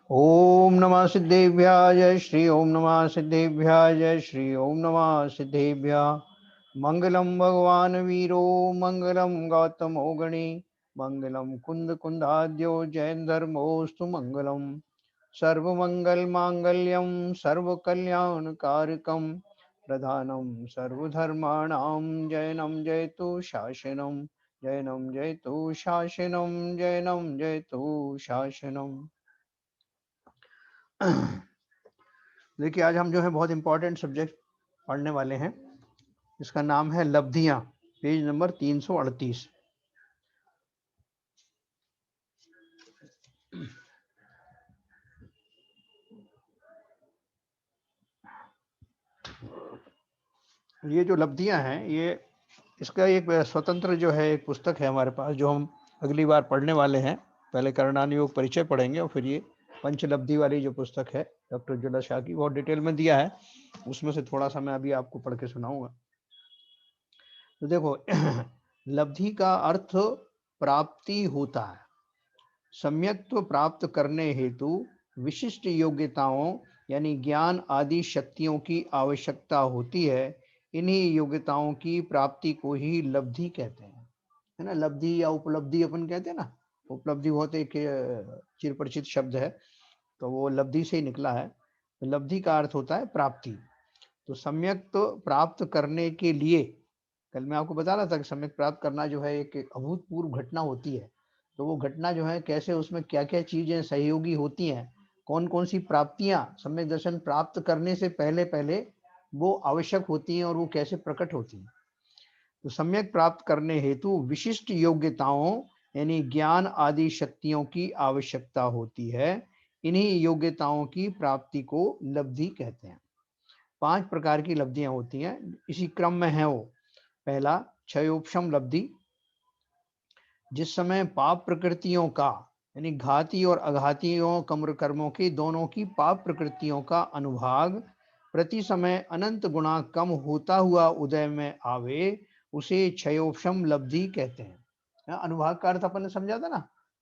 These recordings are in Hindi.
ओम नमः सिद्धेभ्याय जय श्री ओम नमः सिद्धेभ्याय जय श्री ओम नमः सिद्धेभ्यः। मंगलम भगवान वीरो मंगलम गौतमो गणे मंगलम कुंद कुंदाद्यो जैन धर्मोस्तु मंगलम सर्वमंगल मांगल्यम सर्वकल्याणकारकम प्रधानम सर्वधर्माणां जैनम जयतु शासनम जैनम जयतु शासनम जैनम जयतु शासनम। देखिए आज हम जो है बहुत इंपॉर्टेंट सब्जेक्ट पढ़ने वाले हैं। इसका नाम है लब्धियां, पेज नंबर 338। ये जो लब्धियां हैं, ये इसका एक स्वतंत्र जो है एक पुस्तक है हमारे पास, जो हम अगली बार पढ़ने वाले हैं। पहले करणान योग परिचय पढ़ेंगे और फिर ये पंचलब्धि वाली जो पुस्तक है डॉक्टर जुल्ला शाह की, बहुत डिटेल में दिया है। उसमें से थोड़ा सा मैं अभी आपको पढ़ के सुनाऊंगा। तो देखो लब्धि का अर्थ प्राप्ति होता है। सम्यक्त्व प्राप्त करने हेतु विशिष्ट योग्यताओं यानी ज्ञान आदि शक्तियों की आवश्यकता होती है। इन्हीं योग्यताओं की प्राप्ति को ही लब्धि कहते हैं, है ना। लब्धि या उपलब्धि अपन कहते हैं ना। उपलब्धि बहुत एक चिरपरिचित शब्द है, तो वो लब्धि से ही निकला है। तो लब्धि का अर्थ होता है प्राप्ति। तो सम्यक प्राप्त करने के लिए, कल मैं आपको बता रहा था कि सम्यक प्राप्त करना जो है एक अभूतपूर्व घटना होती है। तो वो घटना जो है कैसे, उसमें क्या क्या चीजें सहयोगी होती हैं, कौन कौन सी प्राप्तियां सम्यक दर्शन प्राप्त करने से पहले पहले वो आवश्यक होती हैं और वो कैसे प्रकट होती हैं। तो सम्यक प्राप्त करने हेतु विशिष्ट योग्यताओं यानी ज्ञान आदि शक्तियों की आवश्यकता होती है। इन्हीं योग्यताओं की प्राप्ति को लब्धि कहते हैं। 5 प्रकार की लब्धियां होती हैं, इसी क्रम में है वो। पहला क्षयोपशम लब्धि, जिस समय पाप प्रकृतियों का यानी घाती और अघातियों कम्र कर्मों के दोनों की पाप प्रकृतियों का अनुभाग प्रति समय अनंत गुणा कम होता हुआ उदय में आवे, उसे क्षयोपशम लब्धि कहते हैं। अनुभाग का अर्थ अपन ने समझा था ना,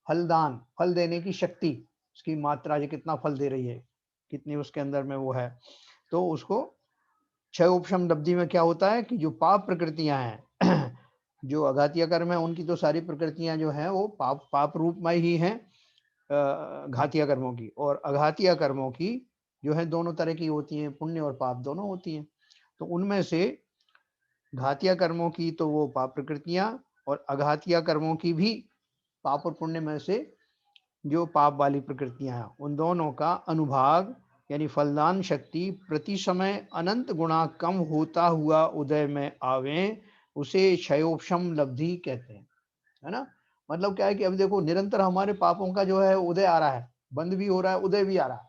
फलदान, फल देने की शक्ति, उसकी मात्रा, जो कितना फल दे रही है, कितनी उसके अंदर में वो है। तो उसको क्षयोपशम लब्धि में क्या होता है कि जो पाप प्रकृतियां हैं जो अघातीय कर्म है, उनकी तो सारी प्रकृतियां जो है वो पाप पाप रूप में ही हैं। घातीय कर्मों की और अघातीय कर्मों की जो है दोनों तरह की होती हैं, पुण्य और पाप दोनों होती हैं। तो उनमें से घातीय कर्मों की तो वो पाप प्रकृतियां, और अघातीय कर्मों की भी पाप और पुण्य में से जो पाप वाली प्रकृतियां हैं, उन दोनों का अनुभाग यानी फलदान शक्ति प्रति समय अनंत गुणा कम होता हुआ उदय में आवे, उसे क्षयोपशम लब्धि कहते हैं, है ना। मतलब क्या है कि अब देखो निरंतर हमारे पापों का जो है उदय आ रहा है, बंद भी हो रहा है, उदय भी आ रहा है।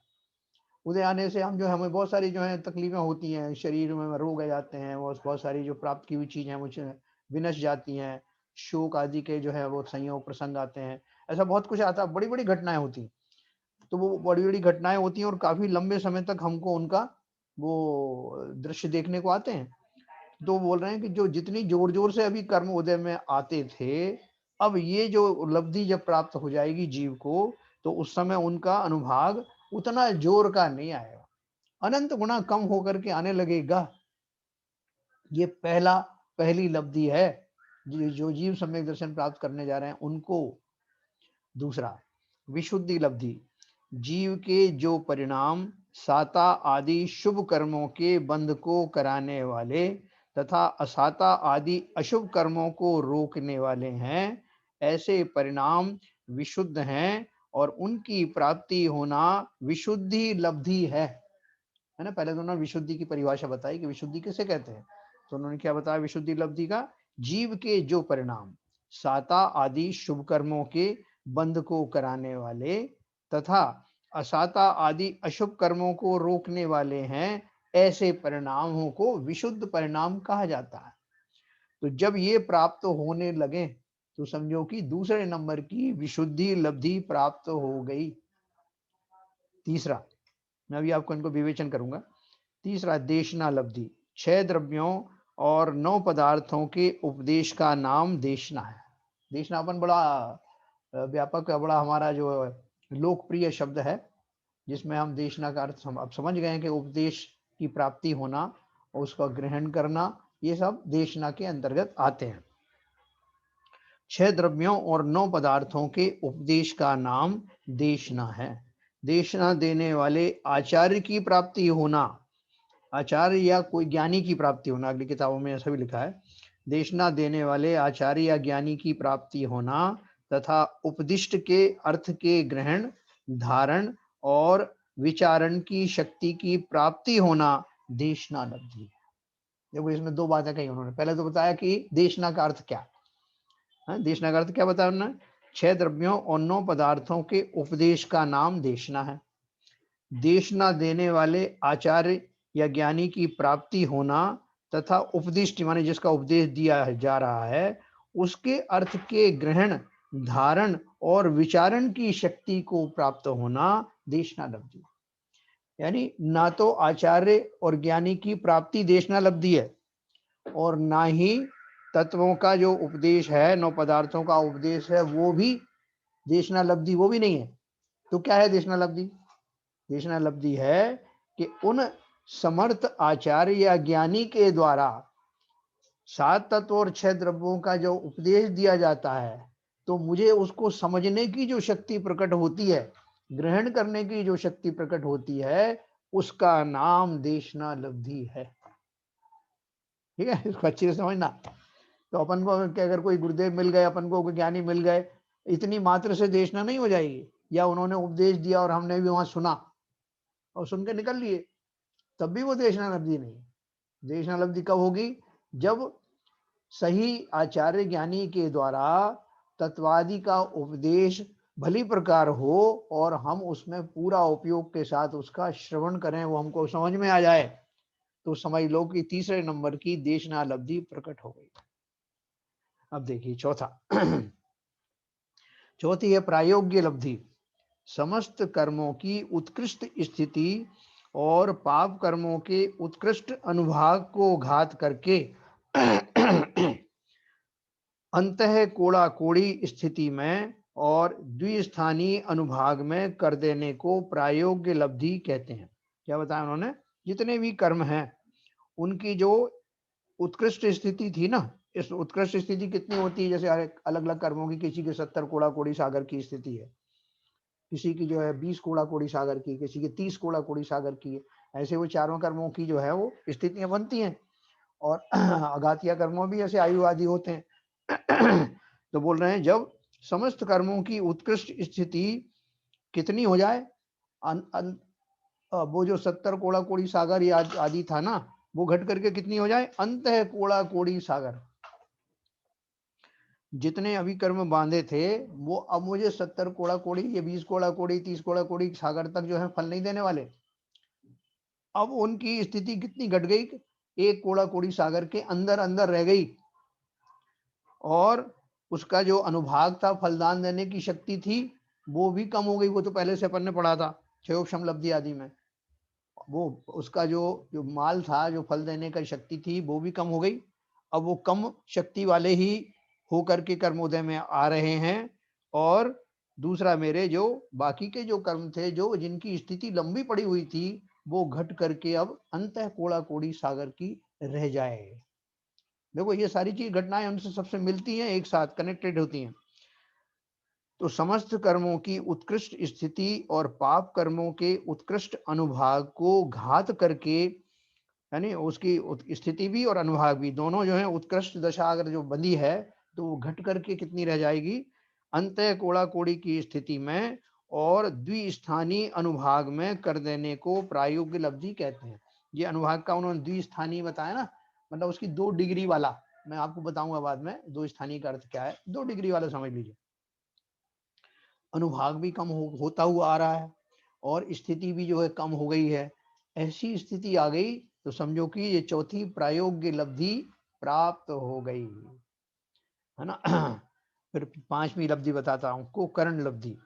उदय आने से हम जो है, हमें बहुत सारी जो है तकलीफें होती हैं, शरीर में रोग आ जाते हैं, बहुत सारी जो प्राप्त की हुई चीजें हैं वो विनष्ट जाती हैं। शोक आदि के जो है वो संयोग प्रसंग आते हैं, ऐसा बहुत कुछ आता है, बड़ी बड़ी घटनाएं होती हैं। तो वो बड़ी बड़ी घटनाएं होती हैं और काफी लंबे समय तक हमको उनका वो दृश्य देखने को आते हैं। तो बोल रहे हैं कि जो जितनी जोर जोर से अभी कर्म उदय में आते थे, अब ये जो उपलब्धि जब प्राप्त हो जाएगी जीव को, तो उस समय उनका अनुभाग उतना जोर का नहीं आएगा, अनंत गुना कम होकर के आने लगेगा। ये पहली लब्धि है जो जीव सम्यक दर्शन प्राप्त करने जा रहे हैं उनको। दूसरा विशुद्धि लब्धि, जीव के जो परिणाम साता आदि शुभ कर्मों के बंध को कराने वाले तथा असाता आदि अशुभ कर्मों को रोकने वाले हैं, ऐसे परिणाम विशुद्ध हैं और उनकी प्राप्ति होना विशुद्धि लब्धि है ना। पहले तो उन्होंने विशुद्धि की परिभाषा बताई कि विशुद्धि किसे कहते हैं। तो उन्होंने क्या बताया विशुद्धि लब्धि का, जीव के जो परिणाम साता आदि शुभ कर्मों के बंध को कराने वाले तथा असाता आदि अशुभ कर्मों को रोकने वाले हैं, ऐसे परिणामों को विशुद्ध परिणाम कहा जाता है। तो जब ये प्राप्त होने लगे तो समझो कि दूसरे नंबर की विशुद्धि लब्धि प्राप्त हो गई। तीसरा, मैं अभी आपको इनको विवेचन करूंगा। तीसरा देशना लब्धि, 6 द्रव्यों और 9 पदार्थों के उपदेश का नाम देशना है। देशना अपन बड़ा व्यापक, बड़ा हमारा जो लोकप्रिय शब्द है, जिसमें हम देशना का अर्थ अब समझ गए हैं कि उपदेश की प्राप्ति होना और उसका ग्रहण करना, ये सब देशना के अंतर्गत आते हैं। 6 द्रव्यों और 9 पदार्थों के उपदेश का नाम देशना है। देशना देने वाले आचार्य की प्राप्ति होना, आचार्य या कोई ज्ञानी की प्राप्ति होना, अगली किताबों में ऐसा भी लिखा है। देशना देने वाले आचार्य या ज्ञानी की प्राप्ति होना तथा उपदिष्ट के अर्थ के ग्रहण, धारण और विचारण की शक्ति की प्राप्ति होना देशना लब्धि है। देखो इसमें दो बातें कही उन्होंने। पहले तो बताया कि देशना का अर्थ क्या है, देशना का अर्थ क्या बताया उन्होंने? 6 द्रव्यों और 9 पदार्थों के उपदेश का नाम देशना है। देशना देने वाले आचार्य या ज्ञानी की प्राप्ति होना तथा उपदिष्ट माने जिसका उपदेश दिया जा रहा है, उसके अर्थ के ग्रहण, धारण और विचारण की शक्ति को प्राप्त होना देशना लब्धि। यानी ना तो आचार्य और ज्ञानी की प्राप्ति देशना लब्धि है, और ना ही तत्वों का जो उपदेश है, 9 पदार्थों का उपदेश है, वो भी देशना लब्धि, वो भी नहीं है। तो क्या है देशना लब्धि? देशना लब्धि है कि उन समर्थ आचार्य या ज्ञानी के द्वारा 7 तत्व और 6 द्रव्यों का जो उपदेश दिया जाता है, तो मुझे उसको समझने की जो शक्ति प्रकट होती है, ग्रहण करने की जो शक्ति प्रकट होती है, उसका नाम देशना लब्धि है। ठीक है, इसको अच्छे से समझना। तो अपन को अगर कोई गुरुदेव मिल गए, अपन को कोई ज्ञानी मिल गए, इतनी मात्र से देशना नहीं हो जाएगी, या उन्होंने उपदेश दिया और हमने भी वहां सुना और सुन के निकल लिए, तब भी वो देशना लब्धि नहीं। देशना लब्धि कब होगी? जब सही आचार्य ज्ञानी के द्वारा तत्वादि का उपदेश भली प्रकार हो और हम उसमें पूरा उपयोग के साथ उसका श्रवण करें, वो हमको समझ में आ जाए, तो समझ लो कि तीसरे नंबर की देशना लब्धि प्रकट हो गई। अब देखिए चौथा चौथी है प्रायोग्य लब्धि। समस्त कर्मों की उत्कृष्ट स्थिति और पाप कर्मों के उत्कृष्ट अनुभाग को घात करके अंतः कोड़ा कोड़ी स्थिति में और द्विस्थानीय अनुभाग में कर देने को प्रायोग्य लब्धि कहते हैं। क्या बताया उन्होंने? जितने भी कर्म हैं उनकी जो उत्कृष्ट स्थिति थी ना, इस उत्कृष्ट स्थिति कितनी होती है? जैसे अलग अलग कर्मों की, किसी के 70 कोड़ा कोड़ी सागर की स्थिति है, किसी की जो है 20 कोड़ा कोड़ी सागर की, किसी की 30 कोड़ा कोड़ी सागर की है। ऐसे वो चारों कर्मों की जो है वो स्थितियां बनती हैं, और अघातिया कर्मों भी ऐसे आयु आदि होते हैं। तो बोल रहे हैं जब समस्त कर्मों की उत्कृष्ट स्थिति कितनी हो जाए, वो जो 70 कोड़ा कोड़ी सागर आदि था ना, वो घट करके कितनी हो जाए? अंतः कोड़ा कोड़ी सागर। जितने अभी कर्म बांधे थे वो अब मुझे 70 कोड़ा कोड़ी, ये 20 कोड़ा कोड़ी, 30 कोड़ा कोड़ी सागर तक जो है फल नहीं देने वाले। अब उनकी स्थिति कितनी घट गई? एक कोड़ा कोड़ी सागर के अंदर अंदर रह गई, और उसका जो अनुभाग था, फलदान देने की शक्ति थी, वो भी कम हो गई। वो तो पहले से अपन ने पढ़ा था क्षयोक्षम लब्धि आदि में, वो उसका जो जो माल था, जो फल देने का शक्ति थी, वो भी कम हो गई। अब वो कम शक्ति वाले ही होकर के कर्मोदय में आ रहे हैं, और दूसरा मेरे जो बाकी के जो कर्म थे, जो जिनकी स्थिति लंबी पड़ी हुई थी, वो घट करके अब अंतः कोड़ा कोड़ी सागर की रह जाए। देखो ये सारी चीज घटनाएं उनसे सबसे मिलती हैं, एक साथ कनेक्टेड होती हैं। तो समस्त कर्मों की उत्कृष्ट स्थिति और पाप कर्मों के उत्कृष्ट अनुभाग को घात करके, यानी उसकी स्थिति भी और अनुभाग भी दोनों जो है उत्कृष्ट दशा अगर जो बंधी है, तो वो घट करके कितनी रह जाएगी? अंतः कोड़ा कोड़ी की स्थिति में और द्विस्थानीय अनुभाग में कर देने को प्रायोग्य लब्धि कहते हैं। ये अनुभाग का उन्होंने द्विस्थानीय बताया ना, मतलब उसकी 2 डिग्री वाला। मैं आपको बताऊंगा बाद में 2 स्थानीय का अर्थ क्या है। 2 डिग्री वाला समझ लीजिए। अनुभाग भी कम होता हुआ आ रहा है, और स्थिति भी जो है कम हो गई है। ऐसी स्थिति आ गई तो समझो कि ये चौथी प्रायोग्य लब्धि प्राप्त हो गई, है ना। फिर 5वीं लब्धि बताता हूं, को करण लब्धि।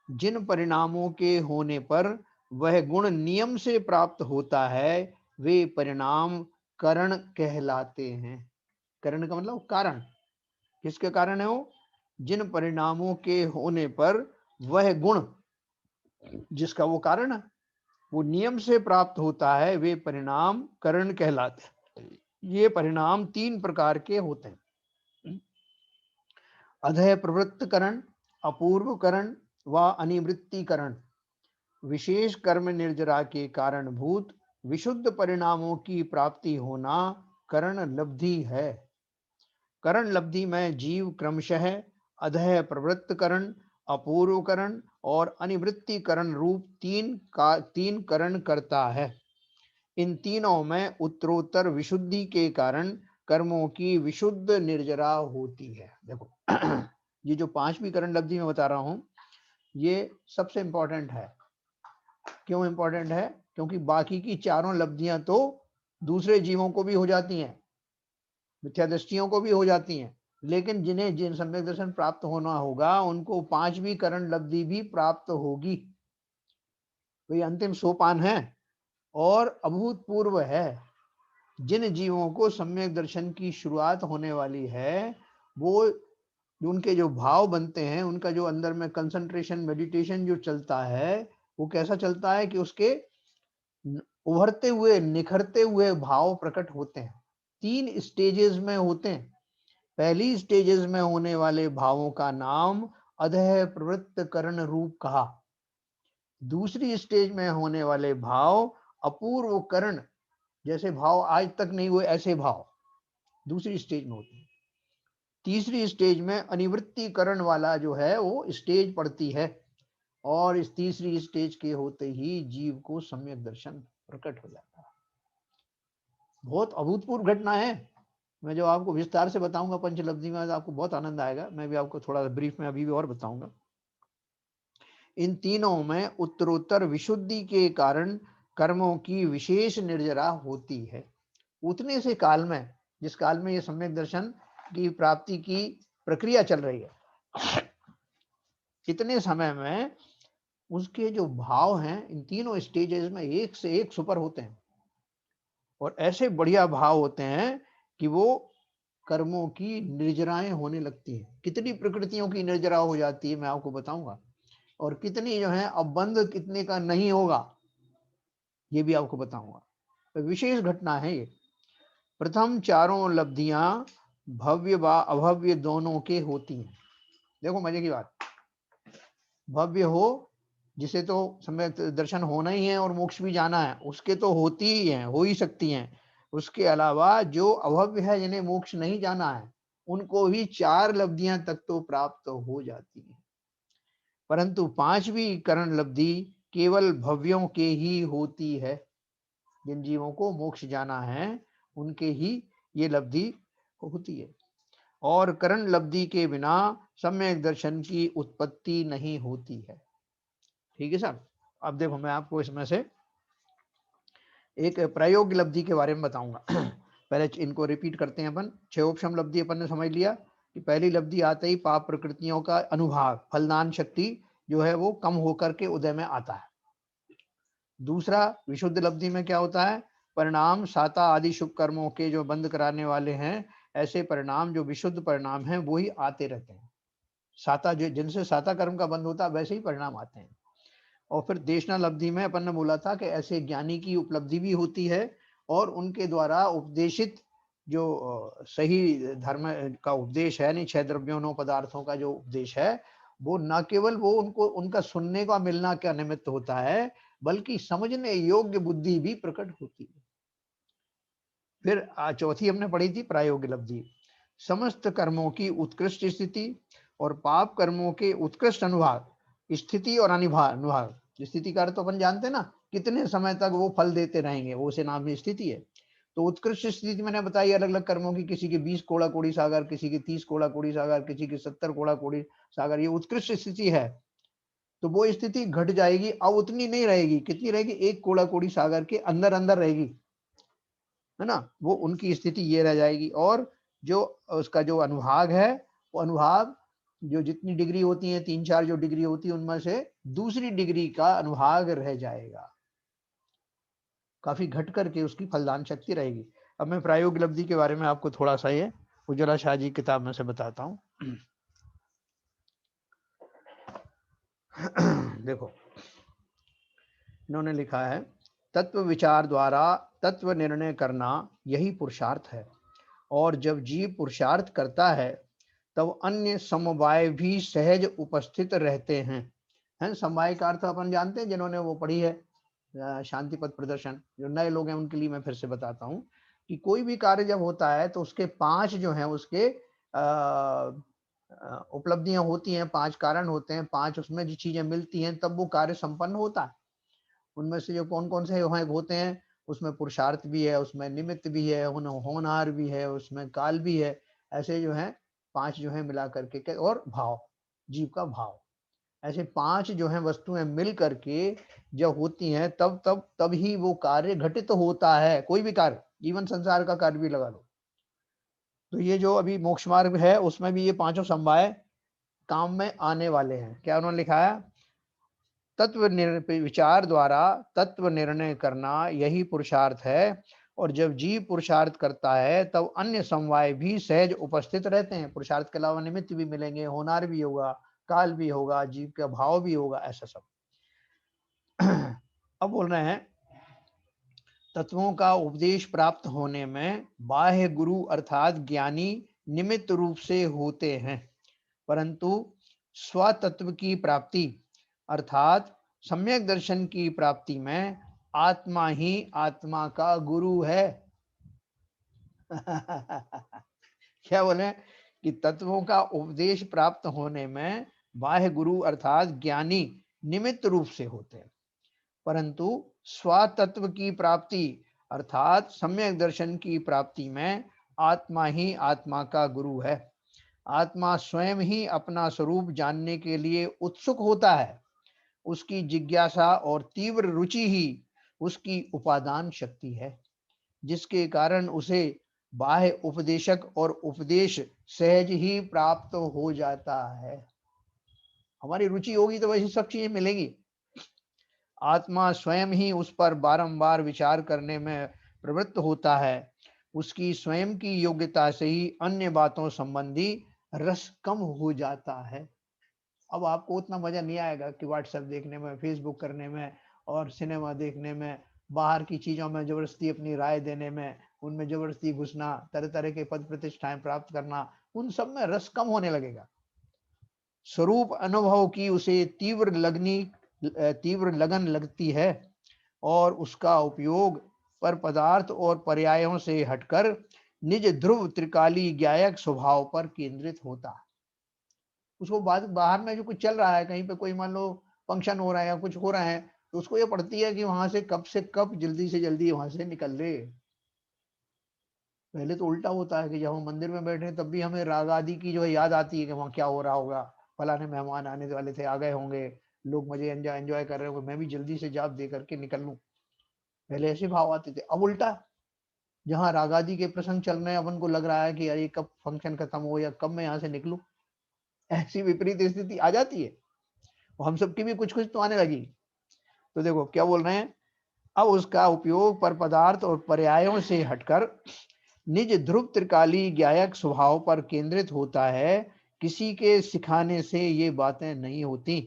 जिन परिणामों के होने पर वह गुण नियम से प्राप्त होता है, वे परिणाम करण कहलाते हैं। करण का मतलब कारण। किसके कारण है वो? जिन परिणामों के होने पर वह गुण जिसका वो कारण है, वो नियम से प्राप्त होता है, वे परिणाम करण कहलाते हैं। ये परिणाम 3 प्रकार के होते हैं: अधः प्रवृत्त करण, अपूर्व करण व अनिवृत्ति करण। विशेष कर्म निर्जरा के कारणभूत विशुद्ध परिणामों की प्राप्ति होना करण लब्धि है। करण लब्धि में जीव क्रमशः अधः प्रवृत्त करण, अपूर्व करण और अनिवृत्ति करण रूप तीन करण करता है। इन तीनों में उत्तरोत्तर विशुद्धि के कारण कर्मों की विशुद्ध निर्जरा होती है। देखो ये जो 5वीं करण लब्धि मैं बता रहा हूं, ये सबसे इंपॉर्टेंट है। क्यों इंपॉर्टेंट है? क्योंकि बाकी की चारों लब्धियां तो दूसरे जीवों को भी हो जाती हैं, मिथ्या दृष्टियों को भी हो जाती हैं, लेकिन जिन सम्यक दर्शन प्राप्त होना होगा उनको 5वीं करण लब्धि भी प्राप्त होगी। तो ये अंतिम सोपान है और अभूतपूर्व है। जिन जीवों को सम्यक दर्शन की शुरुआत होने वाली है, वो उनके जो भाव बनते हैं, उनका जो अंदर में कंसंट्रेशन मेडिटेशन जो चलता है, वो कैसा चलता है कि उसके उभरते हुए निखरते हुए भाव प्रकट होते हैं। 3 स्टेजेस में होते हैं। पहली स्टेजेस में होने वाले भावों का नाम अधः प्रवृत्त करण रूप कहा। दूसरी स्टेज में होने वाले भाव अपूर्व करण, जैसे भाव आज तक नहीं हुए ऐसे भाव दूसरी स्टेज में होते हैं। तीसरी स्टेज में अनिवृत्तिकरण वाला जो है वो स्टेज पड़ती है, और इस तीसरी स्टेज के होते ही जीव को सम्यक दर्शन प्रकट हो जाता है। बहुत अभूतपूर्व घटना है। मैं जो आपको विस्तार से बताऊंगा पंचलब्धि में, आपको बहुत आनंद आएगा। मैं भी आपको थोड़ा ब्रीफ में अभी भी और बताऊंगा। इन तीनों में उत्तरोत्तर विशुद्धि के कारण कर्मों की विशेष निर्जरा होती है। उतने से काल में, जिस काल में ये सम्यक दर्शन की प्राप्ति की प्रक्रिया चल रही है, इतने समय में उसके जो भाव हैं इन तीनों स्टेजेस में एक से एक सुपर होते हैं, और ऐसे बढ़िया भाव होते हैं कि वो कर्मों की निर्जराएं होने लगती हैं। कितनी प्रकृतियों की निर्जरा हो जाती है मैं आपको बताऊंगा, और कितनी जो है अब बंद कितने का नहीं होगा ये भी आपको बताऊंगा। तो विशेष घटना है ये। प्रथम चारों लब्धियां भव्य व अभव्य दोनों के होती हैं। देखो मजे की बात, भव्य हो जिसे तो सम्यक दर्शन होना ही है और मोक्ष भी जाना है, उसके तो होती ही हैं, हो ही सकती हैं। उसके अलावा जो अभव्य है, जिन्हें मोक्ष नहीं जाना है, उनको भी 4 लब्धियां तक तो प्राप्त हो जाती हैं। परंतु 5वीं करण लब्धि केवल भव्यों के ही होती है। जिन जीवों को मोक्ष जाना है उनके ही ये लब्धि होती है, और करण लब्धि के बिना सम्यक दर्शन की उत्पत्ति नहीं होती है। ठीक है सर। अब देखो मैं आपको इसमें से एक प्रायोगिक लब्धि के बारे में बताऊंगा। पहले इनको रिपीट करते हैं अपन। 6 लब्धि अपन ने समझ लिया कि पहली लब्धि आते ही पाप प्रकृतियों का अनुभाग, फलदान शक्ति जो है वो कम होकर के उदय में आता है। दूसरा, विशुद्ध लब्धि में क्या होता है? परिणाम साता आदि शुभ कर्मों के जो बंद कराने वाले हैं, ऐसे परिणाम जो विशुद्ध परिणाम हैं वो ही आते रहते हैं। साता जिनसे साता कर्म का बंद होता है वैसे ही परिणाम आते हैं। और फिर देशना लब्धि में अपन ने बोला था कि ऐसे ज्ञानी की उपलब्धि भी होती है, और उनके द्वारा उपदेशित जो सही धर्म का उपदेश है, नहीं 6 द्रव्यों 9 पदार्थों का जो उपदेश है, वो न केवल वो उनको उनका सुनने का मिलना क्या निमित्त होता है, बल्कि समझने योग्य बुद्धि भी प्रकट होती है। फिर चौथी हमने पढ़ी थी प्रायोगिक लब्धि, समस्त कर्मों की उत्कृष्ट स्थिति और पाप कर्मों के उत्कृष्ट अनुभाग। स्थिति और अनुभाग, स्थिति का अर्थ तो अपन जानते हैं ना, कितने समय तक वो फल देते रहेंगे, वो उसे नाम स्थिति है। तो उत्कृष्ट स्थिति मैंने बताई अलग अलग कर्मों की, किसी के 20 कोड़ा कोड़ी सागर, किसी के 30 कोड़ा कोड़ी सागर, किसी के 70 कोड़ा कोड़ी सागर, ये उत्कृष्ट स्थिति है। तो वो स्थिति घट जाएगी, अब उतनी नहीं रहेगी। कितनी रहेगी? 1 कोड़ा कोड़ी सागर के अंदर अंदर रहेगी, है ना। वो उनकी स्थिति ये रह जाएगी। और जो उसका जो अनुभाग है, वो अनुभाग जो जितनी डिग्री होती है, 3-4 जो डिग्री होती है, उनमें से दूसरी डिग्री का अनुभाग रह जाएगा, काफी घट करके उसकी फलदान शक्ति रहेगी। अब मैं प्रायोगिक लब्धि के बारे में आपको थोड़ा सा ये उज्ज्वला शाह जी किताब में से बताता हूँ। देखो इन्होंने लिखा है, तत्व विचार द्वारा तत्व निर्णय करना यही पुरुषार्थ है, और जब जीव पुरुषार्थ करता है तब अन्य समवाय भी सहज उपस्थित रहते हैं। समवाय का अर्थ अपन जानते हैं, जिन्होंने वो पढ़ी है शांति पथ प्रदर्शन, जो नए लोग हैं उनके लिए मैं फिर से बताता हूँ कि कोई भी कार्य जब होता है तो उसके 5 जो हैं उसके उपलब्धियां होती हैं, 5 कारण होते हैं, 5 उसमें जो चीजें मिलती हैं तब वो कार्य संपन्न होता है। उनमें से जो कौन-कौन से होते हैं, उसमें पुरुषार्थ भी है, उसमें निमित्त भी है, होनहार भी है, उसमें काल भी है। ऐसे जो है 5 जो है मिला करके और भाव, जीव का भाव। ऐसे 5 जो है वस्तुएं मिल करके जब होती हैं तब ही वो कार्य घटित होता है। कोई भी कार्य, जीवन संसार का कार्य भी लगा लो। तो ये जो अभी मोक्ष मार्ग है उसमें भी ये पांचों समवाय काम में आने वाले हैं। क्या उन्होंने लिखा है, तत्व विचार द्वारा तत्व निर्णय करना यही पुरुषार्थ है, और जब जीव पुरुषार्थ करता है तब अन्य समवाय भी सहज उपस्थित रहते हैं। पुरुषार्थ के अलावा निमित्त भी मिलेंगे, होनार भी होगा, काल भी होगा, जीव का भाव भी होगा, ऐसा सब। अब बोल रहे हैं, तत्वों का उपदेश प्राप्त होने में बाह्य गुरु अर्थात ज्ञानी निमित्त रूप से होते हैं, परंतु स्वतत्व की प्राप्ति अर्थात सम्यक दर्शन की प्राप्ति में आत्मा ही आत्मा का गुरु है। क्या बोले कि तत्वों का उपदेश प्राप्त होने में बाह्य गुरु अर्थात ज्ञानी निमित्त रूप से होते हैं, परंतु स्वतत्व की प्राप्ति अर्थात सम्यक दर्शन की प्राप्ति में आत्मा ही आत्मा का गुरु है। आत्मा स्वयं ही अपना स्वरूप जानने के लिए उत्सुक होता है। उसकी जिज्ञासा और तीव्र रुचि ही उसकी उपादान शक्ति है, जिसके कारण उसे बाह्य उपदेशक और उपदेश सहज ही प्राप्त हो जाता है। हमारी रुचि होगी तो वैसी सब चीजें मिलेंगी। आत्मा स्वयं ही उस पर बारंबार विचार करने में प्रवृत्त होता है। उसकी स्वयं की योग्यता से ही अन्य बातों संबंधी रस कम हो जाता है। अब आपको उतना मजा नहीं आएगा कि व्हाट्सएप देखने में, फेसबुक करने में और सिनेमा देखने में, बाहर की चीजों में जबरदस्ती अपनी राय देने में, उनमें जबरदस्ती घुसना, तरह तरह के पद प्रतिष्ठाएं प्राप्त करना, उन सब में रस कम होने लगेगा। स्वरूप अनुभव की उसे तीव्र लगन लगती है, और उसका उपयोग पर पदार्थ और पर्यायों से हटकर निज ध्रुव त्रिकाली ज्ञायक स्वभाव पर केंद्रित होता है। उसको बाहर में जो कुछ चल रहा है, कहीं पे कोई मान लो फंक्शन हो रहा है या कुछ हो रहा है, तो उसको ये पड़ती है कि वहां से कब जल्दी से जल्दी वहां से निकल ले। पहले तो उल्टा होता है कि जब हम मंदिर में बैठे तब भी हमें राग आदि की जो है याद आती है कि वहाँ क्या हो रहा होगा, फलाने मेहमान आने वाले थे, आ गए होंगे, लोग मजे एंजॉय कर रहे होंगे, मैं भी जल्दी से जाप दे करके निकल लूं। पहले ऐसे भाव आते थे। अब उल्टा, जहाँ राग आदि के प्रसंग चल रहे हैं, अपन को लग रहा है कि अरे कब फंक्शन खत्म हो या कब मैं यहाँ से निकलूं। ऐसी विपरीत स्थिति आ जाती है। हम सबकी भी कुछ कुछ तो आने लगी। तो देखो क्या बोल रहे हैं, अब उसका उपयोग पर पदार्थ और पर्यायों से हटकर निज ध्रुव त्रिकाली ज्ञायक स्वभाव पर केंद्रित होता है। किसी के सिखाने से ये बातें नहीं होती।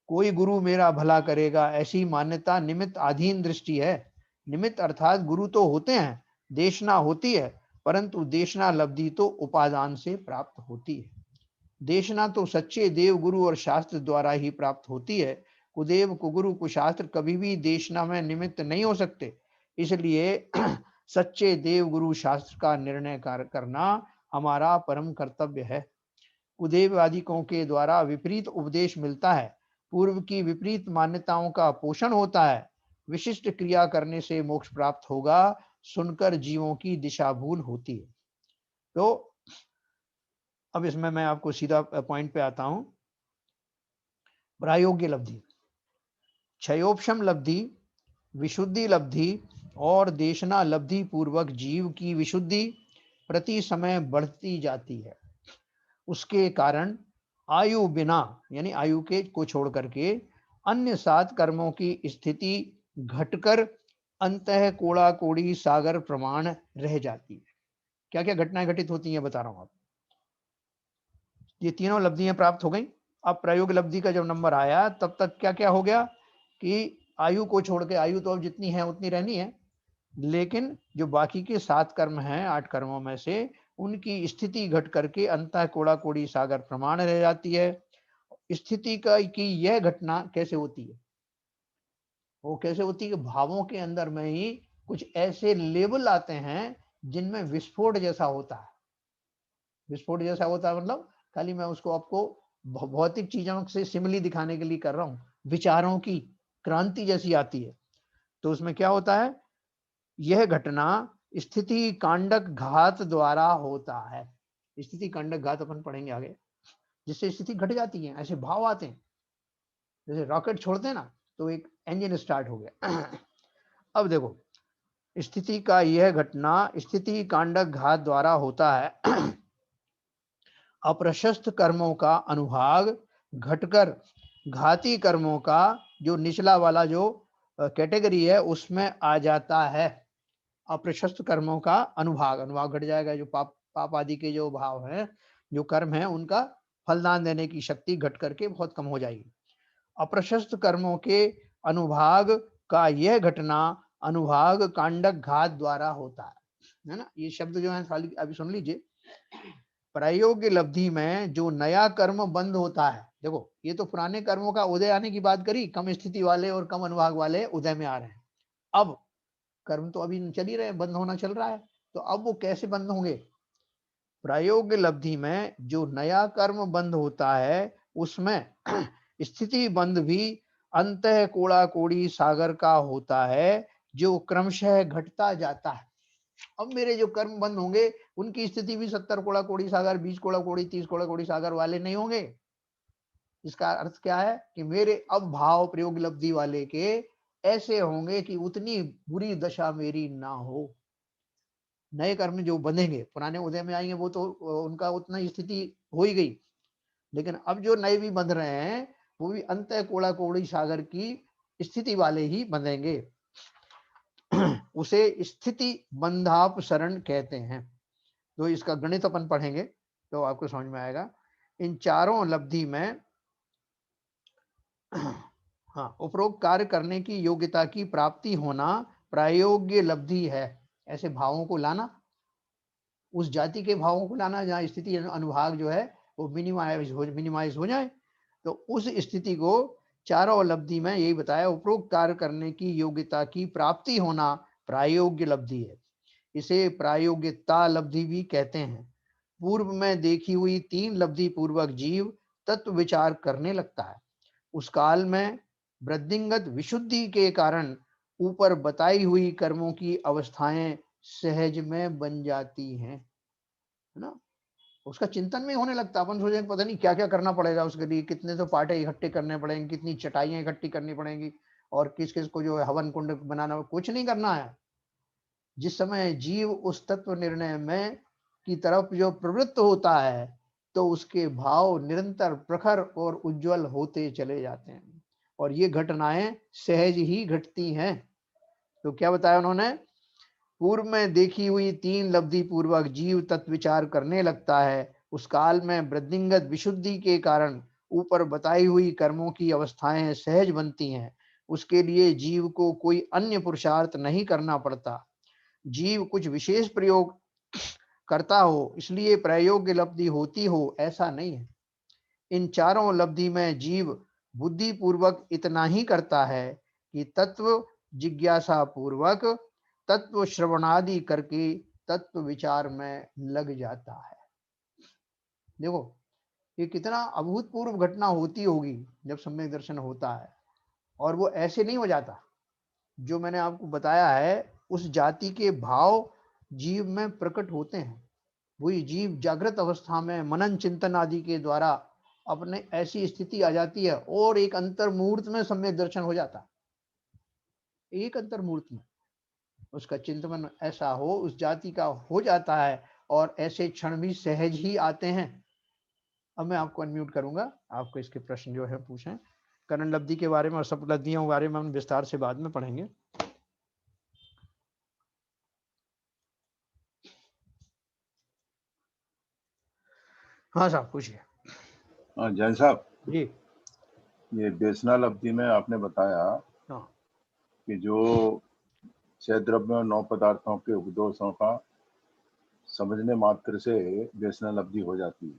कोई गुरु मेरा भला करेगा, ऐसी मान्यता निमित्त अधीन दृष्टि है। निमित्त अर्थात गुरु तो होते हैं, देशना होती है, परंतु देशना लब्धि तो उपादान से प्राप्त होती है। देशना तो सच्चे देव गुरु और शास्त्र द्वारा ही प्राप्त होती है। कुदेव कुगुरु कुशास्त्र कभी भी देशना में निमित्त नहीं हो सकते। इसलिए सच्चे देव गुरु शास्त्र का निर्णय करना हमारा परम कर्तव्य है। कुदेववादिकों के द्वारा विपरीत उपदेश मिलता है, पूर्व की विपरीत मान्यताओं का पोषण होता है। विशिष्ट क्रिया करने से मोक्ष प्राप्त होगा, सुनकर जीवों की दिशा भूल होती है। तो अब इसमें मैं आपको सीधा पॉइंट पे आता हूं। प्रायोग्य लब्धि, क्षयोपशम लब्धि, विशुद्धि लब्धि और देशना लब्धि पूर्वक जीव की विशुद्धि प्रति समय बढ़ती जाती है। उसके कारण आयु बिना, यानी आयु के को छोड़ करके अन्य 7 कर्मों की स्थिति घटकर अंतः कोड़ा कोड़ी सागर प्रमाण रह जाती है। क्या क्या घटनाएं घटित होती हैं बता रहा हूं। आप ये तीनों लब्धियां प्राप्त हो गई। अब प्रयोग लब्धि का जब नंबर आया तब तक क्या क्या हो गया कि आयु को छोड़ के, आयु तो अब जितनी है उतनी रहनी है, लेकिन जो बाकी के 7 कर्म हैं 8 कर्मों में से, उनकी स्थिति घट करके अंतः कोड़ा कोड़ी सागर प्रमाण रह जाती है। स्थिति का की यह घटना कैसे होती है? वो कैसे होती है कि भावों के अंदर में ही कुछ ऐसे लेवल आते हैं जिनमें विस्फोट जैसा होता है। विस्फोट जैसा होता है मतलब, खाली मैं उसको आपको भौतिक चीजों से सिमिली दिखाने के लिए कर रहा हूं। विचारों की क्रांति जैसी आती है। तो उसमें क्या होता है? यह घटना स्थिति कांडक घात द्वारा होता है। स्थिति कांडक घात अपन पढ़ेंगे आगे, जिससे स्थिति घट जाती है। ऐसे भाव आते हैं, जैसे रॉकेट छोड़ते हैं ना, तो एक इंजन स्टार्ट हो गया। अब देखो, स्थिति का यह घटना स्थिति कांडक घात द्वारा होता है। अप्रशस्त कर्मों का अनुभाग घटकर घाती कर्मों का जो निचला वाला जो कैटेगरी है उसमें आ जाता है। अप्रशस्त कर्मों का अनुभाग, अनुभाग घट जाएगा। जो पाप आदि के जो भाव हैं, जो कर्म है, उनका फलदान देने की शक्ति घट करके बहुत कम हो जाएगी। अप्रशस्त कर्मों के अनुभाग का यह घटना अनुभाग कांडक घात द्वारा होता है ना। ये शब्द जो है खाली अभी सुन लीजिए। प्रायोग्य लब्धि में जो नया कर्म बंद होता है, देखो ये तो पुराने कर्मों का उदय आने की बात करी, कम स्थिति वाले और कम अनुभाग वाले उदय में आ रहे हैं। अब कर्म तो अभी चल ही रहे हैं, बंद होना चल रहा है, तो अब वो कैसे बंद होंगे? प्रायोग्य लब्धि में जो नया कर्म बंद होता है उसमें स्थिति बंद भी अंतः कोड़ा कोड़ी सागर का होता है, जो क्रमशः घटता जाता है। अब मेरे जो कर्म बंद होंगे उनकी स्थिति भी 70 कोड़ा कोड़ी सागर, 20 कोड़ा कोड़ी, 30 कोड़ा कोड़ी सागर वाले नहीं होंगे। इसका अर्थ क्या है कि मेरे अब भाव प्रयोग लब्धि वाले के ऐसे होंगे कि उतनी बुरी दशा मेरी ना हो। नए कर्म जो बंधेंगे, पुराने उदय में आएंगे, वो तो उनका उतना स्थिति हो ही गई, लेकिन अब जो नए भी बंध रहे हैं वो भी अंतः कोड़ा कोड़ी सागर की स्थिति वाले ही बंधेंगे। उसे स्थिति बंधाप शरण कहते हैं। तो इसका गणित अपन पढ़ेंगे तो आपको समझ में आएगा। इन चारों लब्धि में हाँ, उपरोक्त कार्य करने की योग्यता की प्राप्ति होना प्रायोग्य लब्धि है। ऐसे भावों को लाना, उस जाति के भावों को लाना जहाँ स्थिति अनुभाग जो है वो मिनिमाइज हो जाए, तो उस स्थिति को चारों लब्धि में यही बताया, उपरोक्त कार्य करने की योग्यता की प्राप्ति होना प्रायोग्य लब्धि है। इसे प्रायोगिकता लब्धि भी कहते हैं। पूर्व में देखी हुई 3 लब्धि पूर्वक जीव तत्व विचार करने लगता है। उस काल में वृद्धिंगत विशुद्धि के कारण ऊपर बताई हुई कर्मों की अवस्थाएं सहज में बन जाती हैं, है ना। उसका चिंतन में होने लगता है। अपन सोचेंगे पता नहीं क्या क्या करना पड़ेगा उसके लिए, कितने तो पाटे इकट्ठे करने पड़ेंगे, कितनी चटाइयां इकट्ठी करनी पड़ेंगी, और किस किस को जो है हवन कुंड बनाना, कुछ नहीं करना है। जिस समय जीव उस तत्व निर्णय में की तरफ जो प्रवृत्त होता है, तो उसके भाव निरंतर प्रखर और उज्जवल होते चले जाते हैं, और ये घटनाएं सहज ही घटती हैं। तो क्या बताया उन्होंने? पूर्व में देखी हुई 3 लब्धि पूर्वक जीव तत्व विचार करने लगता है। उस काल में वृद्धिंगत विशुद्धि के कारण ऊपर बताई हुई कर्मों की अवस्थाएं सहज बनती हैं। उसके लिए जीव को कोई अन्य पुरुषार्थ नहीं करना पड़ता। जीव कुछ विशेष प्रयोग करता हो इसलिए प्रयोग्य लब्धि होती हो, ऐसा नहीं है। इन चारों लब्धि में जीव बुद्धि पूर्वक इतना ही करता है कि तत्व जिज्ञासा पूर्वक तत्व श्रवणादि करके तत्व विचार में लग जाता है। देखो ये कितना अभूतपूर्व घटना होती होगी जब सम्यक दर्शन होता है, और वो ऐसे नहीं हो जाता। जो मैंने आपको बताया है उस जाति के भाव जीव में प्रकट होते हैं। वही जीव जागृत अवस्था में मनन चिंतन आदि के द्वारा अपने ऐसी स्थिति आ जाती है, और एक अंतर मुहूर्त में सम्यक दर्शन हो जाता है। एक अंतर मुहूर्त में उसका चिंतन ऐसा हो, उस जाति का हो जाता है, और ऐसे क्षण भी सहज ही आते हैं। अब मैं आपको अनम्यूट करूंगा, आपको इसके प्रश्न जो है पूछें। करण लब्धि के बारे में और सब लब्धियों के बारे में हम विस्तार से बाद में पढ़ेंगे। हाँ साहब पूछिए। हाँ जैन साहब, जी। ये बेसना लब्धि में आपने बताया कि जो 6 द्रव्यों और 9 पदार्थों के उपदोषों का समझने मात्र से व्यसना लब्धि हो जाती है।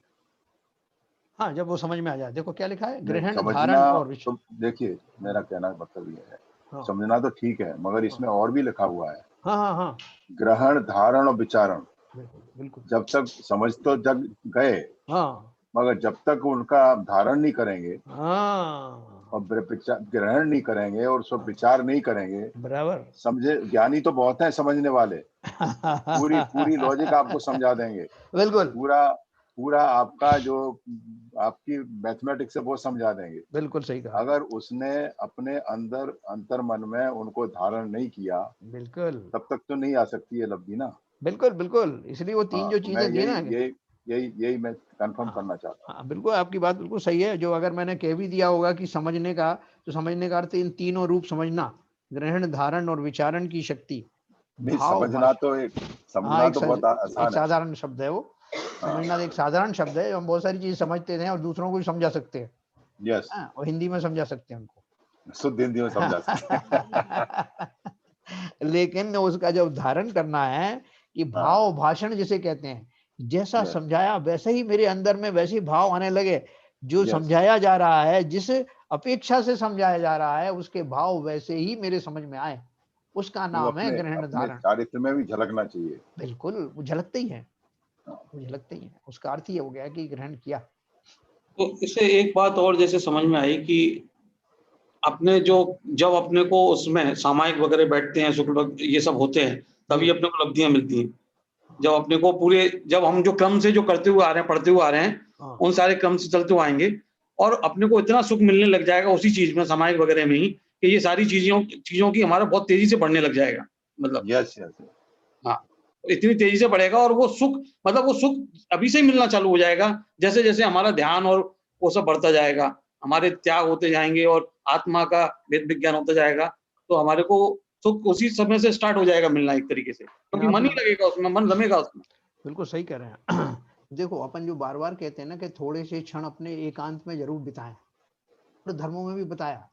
हाँ, जब वो समझ में आ जाए। देखो क्या लिखा है, नहीं, ग्रहण, समझना धारण और तो देखिए, मेरा कहना मतलब ये है, हाँ समझना तो ठीक है, मगर इसमें और भी लिखा हुआ है, हाँ हाँ हाँ, ग्रहण, धारण और विचारण। बिल्कुल बिल्कुल, जब तक समझ तो जग गए, हाँ मगर जब तक उनका धारण नहीं करेंगे हाँ, और ग्रहण नहीं करेंगे और उसको विचार नहीं करेंगे, बराबर। समझे, ज्ञानी तो बहुत हैं समझने वाले, पूरी पूरी लॉजिक आपको समझा देंगे, बिल्कुल पूरा पूरा आपका जो आपकी मैथमेटिक्स है वो समझा देंगे। बिल्कुल सही कहा, अगर उसने अपने अंदर अंतर मन में उनको धारण नहीं किया, बिल्कुल तब तक तो नहीं आ सकती है लब्धि ना। बिल्कुल बिल्कुल, इसलिए वो तीन हाँ, जो तो मैं चीजें दी यही ना, यही यही यही मैं कंफर्म हाँ करना चाहता हूँ। हाँ, बिल्कुल आपकी बात बिल्कुल सही है। जो अगर मैंने कह भी दिया होगा कि समझने का, तो समझने का अर्थ इन तीनों रूप समझना, ग्रहण, धारण और विचारण की शक्ति, नहीं, भाव भाषा। हाँ, समझना तो बहुत एक आसान है। साधारण शब्द है वो। हाँ, समझना एक साधारण शब्द है, हम बहुत सारी चीज समझते हैं और दूसरों को भी समझा सकते हैं। यस, हाँ, और हिंदी में समझा सकते हैं उनको। शुद्ध हिंदी में समझा सकते हैं। लेकिन उसका जब धारण करना है, कि हाँ, भाव भाषण जिसे कहते हैं, जैसा यस, समझाया वैसे ही मेरे अंदर में वैसे ही भाव आने लगे। जो यस। समझाया जा रहा है, जिस अपेक्षा से समझाया जा रहा है, उसके भाव वैसे ही मेरे समझ में आए, उसका वो नाम है अपने ग्रहण अपने धारण। चारित्र में भी झलकना चाहिए। बिल्कुल, वो झलकते ही हैं, हाँ, वो झलकते ही हैं। उसका अर्थ ये हो गया कि ग्रहण किया। तो इससे एक बात और जैसे समझ में आई कि अपने जो जब अपने को उसमें सामायिक वगैरह बैठते हैं, शुक्ल ये सब होते हैं, तभी अपने को लब्धियां मिलती हैं। जब अपने को पूरे, जब हम जो क्रम से जो करते हुए आ रहे हैं, पढ़ते हुए आ रहे हैं, हाँ, उन सारे क्रम से चलते हुए आएंगे और अपने को इतना सुख मिलने लग जाएगा उसी चीज में, सामायिक वगैरह में ही, कि ये सारी चीजों की हमारा बहुत तेजी से बढ़ने लग जाएगा। मतलब यस, यस। हाँ, इतनी तेजी से बढ़ेगा और वो सुख, मतलब वो सुख अभी से ही मिलना चालू हो जाएगा। जैसे जैसे हमारा ध्यान और वो सब बढ़ता जाएगा, हमारे त्याग होते जाएंगे और आत्मा का वेद विज्ञान होता जाएगा, तो हमारे को सुख उसी समय से स्टार्ट हो जाएगा मिलना एक तरीके से, क्योंकि मन ही आपने लगेगा उसमें, मन रमेगा उसमें। बिल्कुल सही कह रहे हैं। देखो, अपन जो बार-बार कहते हैं ना कि थोड़े से क्षण अपने एकांत में ज़रूर बिताएँ। और धर्मों में भी बताया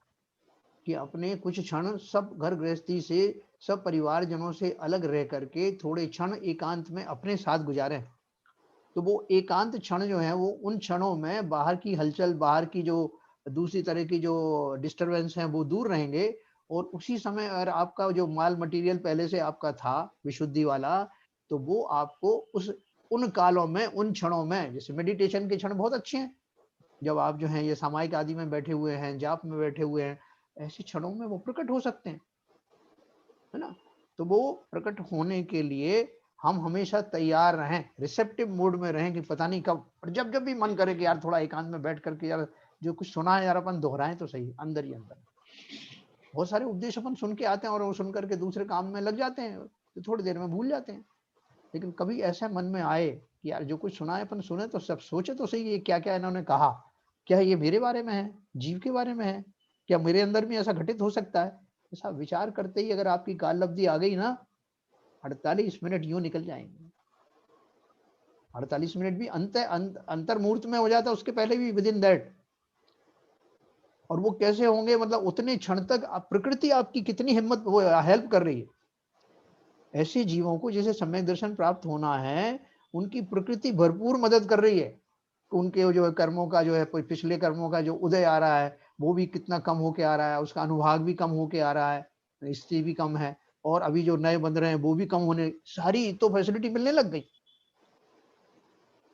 कि अपने कुछ क्षण सब घर गृहस्थी से, सब परिवारजनों से अलग रह करके थोड़े क्षण एकांत में अपने साथ गुजारें। तो वो एकांत क्षण जो है, वो उन क्षणों में बाहर की हलचल, बाहर की जो दूसरी तरह की जो डिस्टर्बेंस है, वो दूर रहेंगे। और उसी समय अगर आपका जो माल मटेरियल पहले से आपका था विशुद्धि वाला, तो वो आपको उस उन कालों में, उन क्षणों में, जैसे मेडिटेशन के क्षण बहुत अच्छे हैं। जब आप जो हैं ये सामायिक आदि में बैठे हुए हैं, जाप में बैठे हुए हैं, ऐसे क्षणों में वो प्रकट हो सकते हैं, है ना? तो वो प्रकट होने के लिए हम हमेशा तैयार रहें, रिसेप्टिव मूड में रहें कि पता नहीं कब, और जब-जब भी मन करे कि यार थोड़ा एकांत में बैठ कर के यार जो कुछ सुना है यार अपन दोहराएँ तो सही, अंदर ही अंदर। बहुत सारे उपदेश अपन सुन के आते हैं और वो सुन कर के दूसरे काम में लग जाते हैं, तो थोड़ी देर में भूल जाते हैं। लेकिन कभी ऐसा मन में आए कि यार जो कुछ सुना है अपन सुने तो सब, सोचे तो सही ये क्या-क्या इन्होंने कहा? क्या ये मेरे बारे में है? जीव के बारे में है? क्या मेरे अंदर भी ऐसा घटित हो सकता है? ऐसा विचार करते ही अगर आपकी काल लब्धि आ गई ना, 48 मिनट यूँ निकल जाएँगे। 48 मिनट भी अंतर मुहूर्त में हो जाता है, उसके पहले भी विदिन दैट। और वो कैसे होंगे, मतलब उतने क्षण तक प्रकृति आपकी कितनी हिम्मत, वो हेल्प कर रही है। ऐसे जीवों को जिसे सम्यक दर्शन प्राप्त होना है, उनकी प्रकृति भरपूर मदद कर रही है। उनके जो है कर्मों का जो है, पिछले कर्मों का जो उदय आ रहा है, वो भी कितना कम होके आ रहा है, उसका अनुभाग भी कम होके आ रहा है, स्थिति भी कम है, और अभी जो नए बन रहे हैं वो भी कम होने, सारी तो फैसिलिटी मिलने लग गई।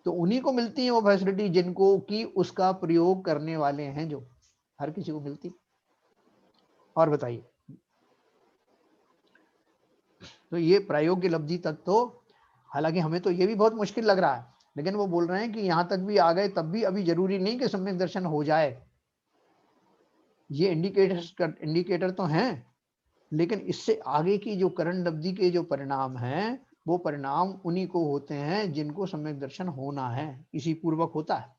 तो उन्हीं को मिलती है वो फैसिलिटी जिनको कि उसका प्रयोग करने वाले हैं, जो हर किसी को मिलती। और बताइए, तो ये प्रायोगिक लब्धि तक तो, हालांकि हमें तो ये भी बहुत मुश्किल लग रहा है, लेकिन वो बोल रहे हैं कि यहां तक भी आ गए तब भी अभी जरूरी नहीं कि सम्यक दर्शन हो जाए। ये इंडिकेटर तो हैं, लेकिन इससे आगे की जो करण लब्धि के जो परिणाम हैं, वो परिणाम उन्हीं को होते हैं जिनको सम्यक दर्शन होना है, इसी पूर्वक होता है।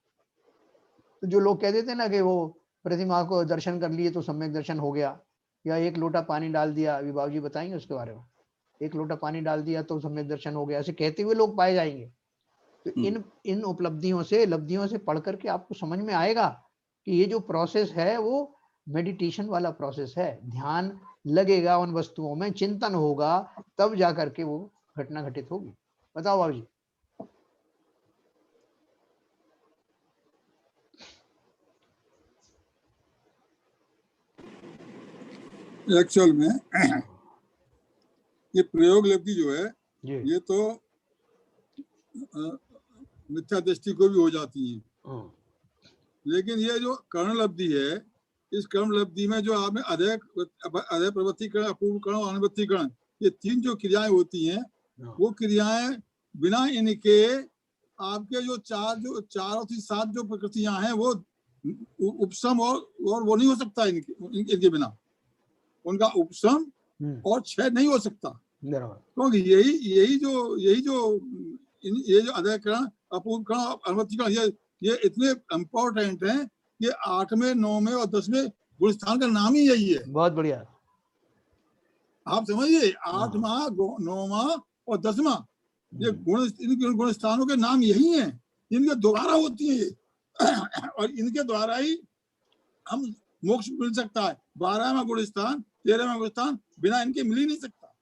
तो जो लोग कह देते हैं ना कि वो प्रतिमा को दर्शन कर लिए तो सम्यक दर्शन हो गया, या एक लोटा पानी डाल दिया, अभी बाबूजी बताएंगे उसके बारे में, एक लोटा पानी डाल दिया तो सम्यक दर्शन हो गया, ऐसे कहते हुए लोग पाए जाएंगे। तो इन इन उपलब्धियों से, लब्धियों से पढ़ करके आपको समझ में आएगा कि ये जो प्रोसेस है वो मेडिटेशन वाला प्रोसेस है, ध्यान लगेगा उन वस्तुओं में, चिंतन होगा, तब जा करके वो घटना घटित होगी। बताओ बाबू जी। एक्चुअल में ये प्रयोग लब्धि जो है जी। ये तो मिथ्या दृष्टि को भी हो जाती है, लेकिन ये जो कर्ण लब्धि है, इस कर्ण लब्धि में जो आपने अधय प्रवृत्तिकरण, अपूर्वकरण और अनुवृत्तिकरण, ये तीन जो क्रियाएं होती हैं, वो क्रियाएं बिना इनके आपके जो चार और सात जो प्रकृतियां हैं वो उपशम और वो नहीं हो सकता इनके बिना, उनका उपशम और क्षय नहीं हो सकता। क्योंकि यही जो ये जो अधयकरण, अपूर्वकरण और अनुवृत्तिकरण, ये इतने इम्पोर्टेंट हैं, ये 8वें 9वें और 10वें गुण स्थान का नाम ही यही है। बहुत बढ़िया, आप समझिए, 8वां 9वां और 10वां ये गुण स्थानों के नाम यही हैं, इनके द्वारा होती है और इनके द्वारा ही हम मोक्ष मिल सकता है। 12वां गुण स्थान, 13वां गुण स्थान बिना इनके मिल ही नहीं सकता।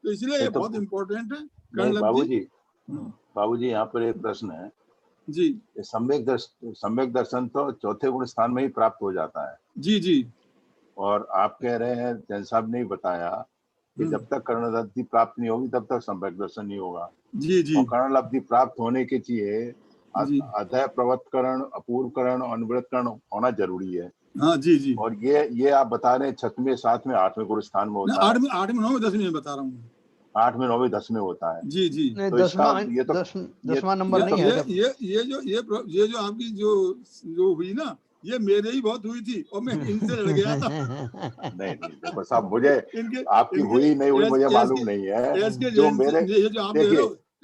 तो इसलिए ये बहुत इम्पोर्टेंट है। बाबूजी यहाँ पर एक प्रश्न है जी। सम्यक दर्शन तो चौथे गुण स्थान में ही प्राप्त हो जाता है। जी जी। और आप कह रहे हैं, जैन साहब ने बताया कि जब तक कर्ण लब्धि प्राप्त नहीं होगी तब तक सम्यक दर्शन नहीं होगा। जी जी। और कर्ण लब्धि प्राप्त होने के लिए अधय प्रवृत्तकरण, अपूर्वकरण और अनुवृत्तकरण होना जरूरी है। हाँ जी जी। और ये आप बता रहे हैं 6वें 7वें 8वें गुण स्थान में होता है। 8वें 9वें 10वें बता रहा हूँ। 8वें 9वें 10वें होता है। जी जी। तो 10वां नंबर नहीं है। ये जो आपकी जो हुई ना, ये मेरे ही बहुत हुई थी और मैं इनसे लड़ गया था। नहीं देखो साहब, मुझे आपकी हुई नहीं हुई मुझे मालूम नहीं है। जो मेरे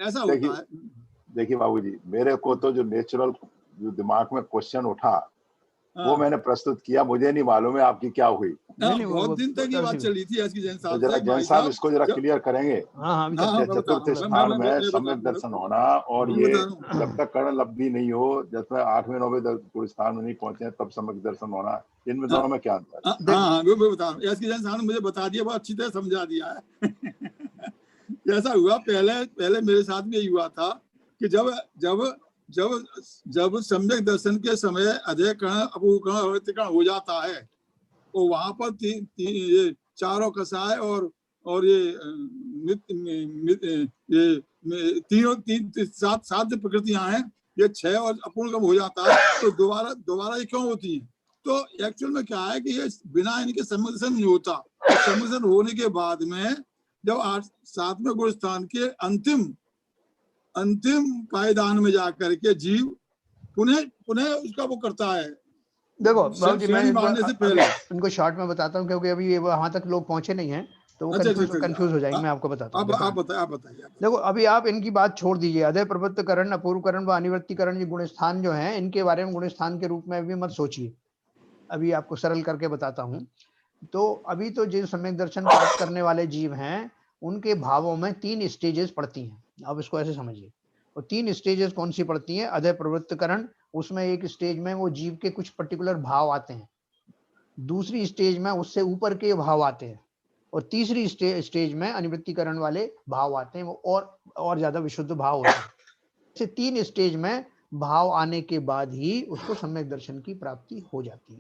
ऐसा होता है। देखिए बाबूजी, मेरे को तो जो नेचुरल जो दिमाग में क्वेश्चन उठा वो मैंने प्रस्तुत किया। मुझे नहीं मालूम है आपकी क्या हुई। बहुत दिन तक ये बात चली थी एसके जैन साहब। जरा जैन साहब इसको जरा क्लियर करेंगे। चतुर्थ स्थान में सम्यक दर्शन होना, और ये जब तक कर्ण लब्धि नहीं हो, जब तक 8वें 9वें गुण स्थान में नहीं पहुंचे तब सम्यक दर्शन होना, इनमें दोनों में क्या अंतर है? हाँ मैं बता रहा हूँ। एसके जैन साहब ने मुझे बता दिया, बहुत अच्छी तरह समझा दिया है। ऐसा हुआ, पहले मेरे साथ भी यही हुआ था कि जब सम्यक दर्शन के समय अधयकरण, अपूर्वकरण, अनुवृत्तिकरण हो जाता है, तो वहां पर ये चारों कसाय और ये सात जो प्रकृतियां हैं, ये 6 और अपूर्णगम हो जाता है। तो दोबारा ये क्यों होती है? तो एक्चुअल में क्या है कि ये बिना इनके सम्मिश्रण नहीं होता। सम्मिश्रण होने के बाद में जब 7वें गुण स्थान के अंतिम पायदान में जाकर के जीव पुनः उसका वो करता है। देखो बाबूजी, मैं से पहले इनको शॉर्ट में बताता हूँ, क्योंकि अभी वहां तक लोग पहुंचे नहीं हैं, तो वो कंफ्यूज हो जाएंगे। मैं आपको बताता हूँ। आप बताइए। देखो, अभी आप इनकी बात छोड़ दीजिए। अधय प्रवृत्तकरण, अपूर्वकरण व अनुवृत्तिकरण, ये गुण स्थान जो हैं, इनके बारे में गुण स्थान के रूप में भी मत सोचिए। अभी आपको सरल करके बताता हूँ। तो अभी तो जो सम्यक दर्शन प्राप्त करने वाले जीव हैं, उनके भावों में 3 स्टेजेस पड़ती हैं। अब इसको ऐसे समझिए। और 3 स्टेजेस कौन सी पड़ती हैं? अधय प्रवृत्तकरण, उसमें एक स्टेज में वो जीव के कुछ पर्टिकुलर भाव आते हैं। दूसरी स्टेज में उससे ऊपर के भाव आते हैं। और तीसरी स्टेज में अनुवृत्तिकरण वाले भाव आते हैं, वो और ज्यादा विशुद्ध भाव होते हैं। ऐसे 3 स्टेज में भाव आने के बाद ही उसको सम्यक दर्शन की प्राप्ति हो जाती है।